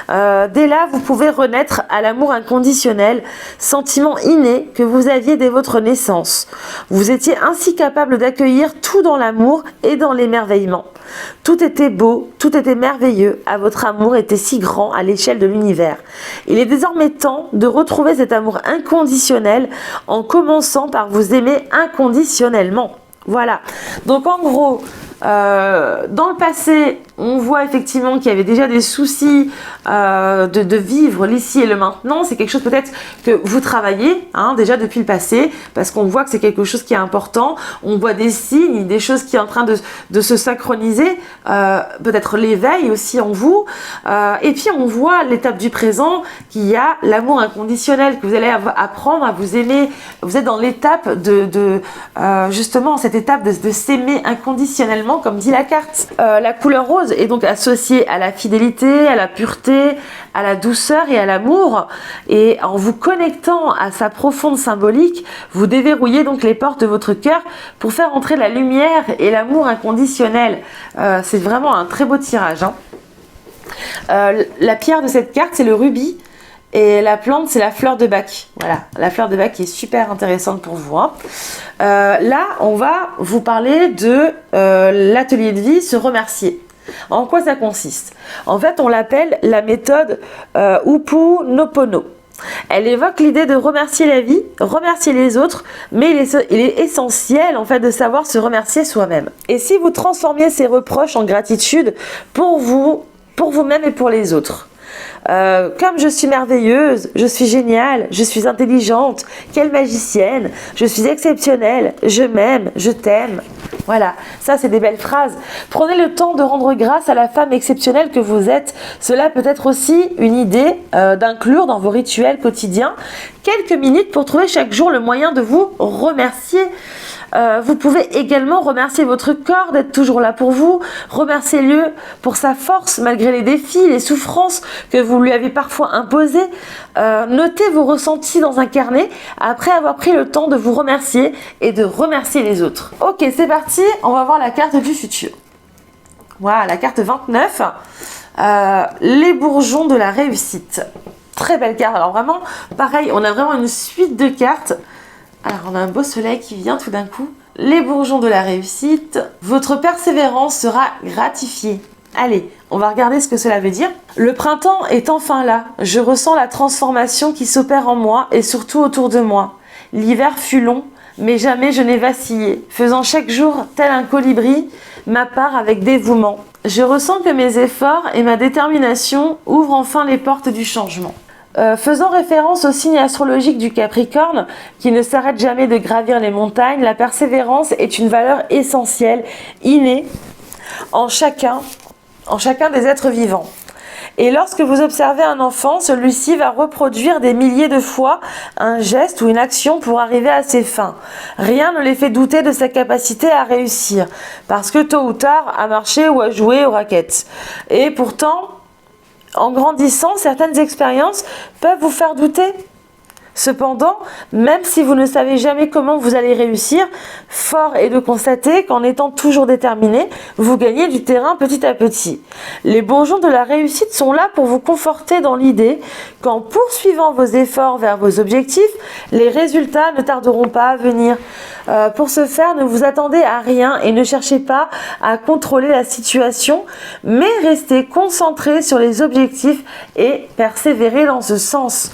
Dès là, vous pouvez renaître à l'amour inconditionnel, sentiment inné que vous aviez dès votre naissance. Vous étiez ainsi capable d'accueillir tout dans l'amour et dans l'émerveillement. Tout était beau, tout était merveilleux, votre amour était si grand à l'échelle de l'univers. Il est désormais temps de retrouver cet amour inconditionnel en commençant par vous aimer inconditionnellement. Voilà. Donc en gros, dans le passé, on voit effectivement qu'il y avait déjà des soucis de vivre l'ici et le maintenant. C'est quelque chose peut-être que vous travaillez déjà depuis le passé, parce qu'on voit que c'est quelque chose qui est important. On voit des signes, des choses qui sont en train de se synchroniser, peut-être l'éveil aussi en vous. Et puis on voit l'étape du présent, qu'il y a l'amour inconditionnel, que vous allez apprendre à vous aimer. Vous êtes dans l'étape justement cette étape de s'aimer inconditionnellement, comme dit la carte. La couleur rose est donc associée à la fidélité, à la pureté, à la douceur et à l'amour. Et en vous connectant à sa profonde symbolique, vous déverrouillez donc les portes de votre cœur pour faire entrer la lumière et l'amour inconditionnel. C'est vraiment un très beau tirage. La pierre de cette carte, c'est le rubis. Et la plante, c'est la fleur de bac. Voilà, la fleur de bac qui est super intéressante pour vous. Là, on va vous parler de l'atelier de vie, se remercier. En quoi ça consiste? En fait, on l'appelle la méthode Ho'oponopono. Elle évoque l'idée de remercier la vie, remercier les autres, mais il est essentiel en fait de savoir se remercier soi-même. Et si vous transformiez ces reproches en gratitude pour vous-même et pour les autres. Comme je suis merveilleuse, je suis géniale, je suis intelligente, quelle magicienne, je suis exceptionnelle, je m'aime, je t'aime. Voilà, ça c'est des belles phrases. Prenez le temps de rendre grâce à la femme exceptionnelle que vous êtes. Cela peut être aussi une idée d'inclure dans vos rituels quotidiens quelques minutes pour trouver chaque jour le moyen de vous remercier. Vous pouvez également remercier votre corps d'être toujours là pour vous, remerciez-le pour sa force malgré les défis, les souffrances que vous lui avez parfois imposées. Notez vos ressentis dans un carnet après avoir pris le temps de vous remercier et de remercier les autres. Ok, c'est parti, on va voir la carte du futur. Voilà, la carte 29, les bourgeons de la réussite. Très belle carte, alors vraiment, pareil, on a vraiment une suite de cartes. Alors, on a un beau soleil qui vient tout d'un coup. les bourgeons de la réussite. Votre persévérance sera gratifiée. Allez, on va regarder ce que cela veut dire. Le printemps est enfin là. Je ressens la transformation qui s'opère en moi et surtout autour de moi. L'hiver fut long, mais jamais je n'ai vacillé, faisant chaque jour, tel un colibri, ma part avec dévouement. Je ressens que mes efforts et ma détermination ouvrent enfin les portes du changement. Faisant référence au signe astrologique du Capricorne, qui ne s'arrête jamais de gravir les montagnes, la persévérance est une valeur essentielle, innée en chacun des êtres vivants. Et lorsque vous observez un enfant, celui-ci va reproduire des milliers de fois un geste ou une action pour arriver à ses fins. Rien ne les fait douter de sa capacité à réussir, parce que tôt ou tard, à marcher ou à jouer aux raquettes. Et pourtant, en grandissant, certaines expériences peuvent vous faire douter. Cependant, même si vous ne savez jamais comment vous allez réussir, fort est de constater qu'en étant toujours déterminé, vous gagnez du terrain petit à petit. Les bourgeons de la réussite sont là pour vous conforter dans l'idée qu'en poursuivant vos efforts vers vos objectifs, les résultats ne tarderont pas à venir. Pour ce faire, ne vous attendez à rien et ne cherchez pas à contrôler la situation, mais restez concentré sur les objectifs et persévérez dans ce sens.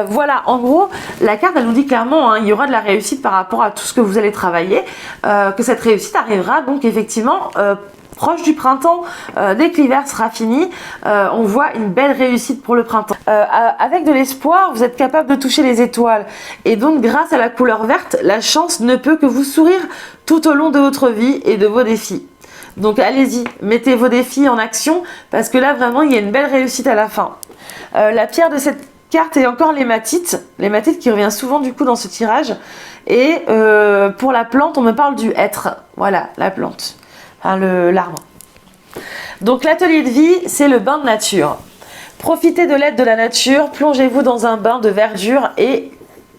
Voilà, en gros, la carte, elle nous dit clairement, il y aura de la réussite par rapport à tout ce que vous allez travailler, que cette réussite arrivera donc effectivement proche du printemps, dès que l'hiver sera fini, on voit une belle réussite pour le printemps. Avec de l'espoir, vous êtes capable de toucher les étoiles. Et donc, grâce à la couleur verte, la chance ne peut que vous sourire tout au long de votre vie et de vos défis. Donc, allez-y, mettez vos défis en action, parce que là, vraiment, il y a une belle réussite à la fin. La pierre de cette carte est encore l'hématite qui revient souvent du coup dans ce tirage. Et pour la plante, on me parle du hêtre. Voilà, la plante. Enfin, l'arbre. Donc l'atelier de vie, c'est le bain de nature. Profitez de l'aide de la nature, plongez-vous dans un bain de verdure et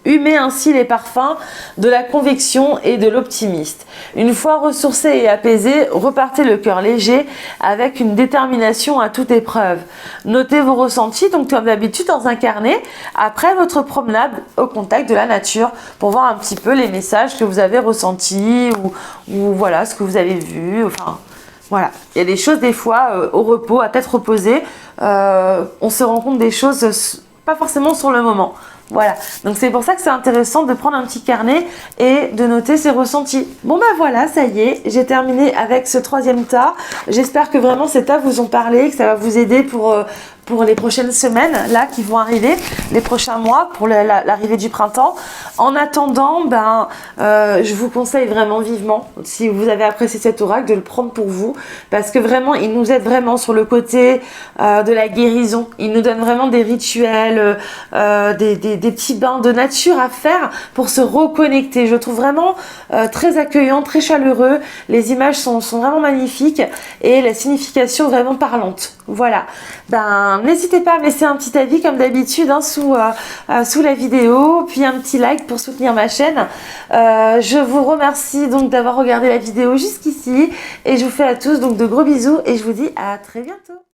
humez ainsi les parfums de la conviction et de l'optimiste. Une fois ressourcé et apaisé, repartez le cœur léger avec une détermination à toute épreuve. Notez vos ressentis, donc comme d'habitude dans un carnet, après votre promenade au contact de la nature pour voir un petit peu les messages que vous avez ressentis ou voilà ce que vous avez vu. Enfin, voilà, il y a des choses des fois au repos, à tête reposée, on se rend compte des choses pas forcément sur le moment. Voilà, donc c'est pour ça que c'est intéressant de prendre un petit carnet et de noter ses ressentis. Bon bah voilà, ça y est, j'ai terminé avec ce troisième tas. J'espère que vraiment ces tas vous ont parlé, que ça va vous aider pour les prochaines semaines là qui vont arriver, les prochains mois pour l'arrivée du printemps. En attendant, je vous conseille vraiment vivement, si vous avez apprécié cet oracle, de le prendre pour vous, parce que vraiment il nous aide vraiment sur le côté de la guérison. Il nous donne vraiment des rituels, des petits bains de nature à faire pour se reconnecter. Je trouve vraiment très accueillant, très chaleureux. Les images sont vraiment magnifiques et la signification vraiment parlante. Voilà. N'hésitez pas à me laisser un petit avis comme d'habitude sous la vidéo, puis un petit like pour soutenir ma chaîne. Je vous remercie donc d'avoir regardé la vidéo jusqu'ici et je vous fais à tous donc de gros bisous et je vous dis à très bientôt.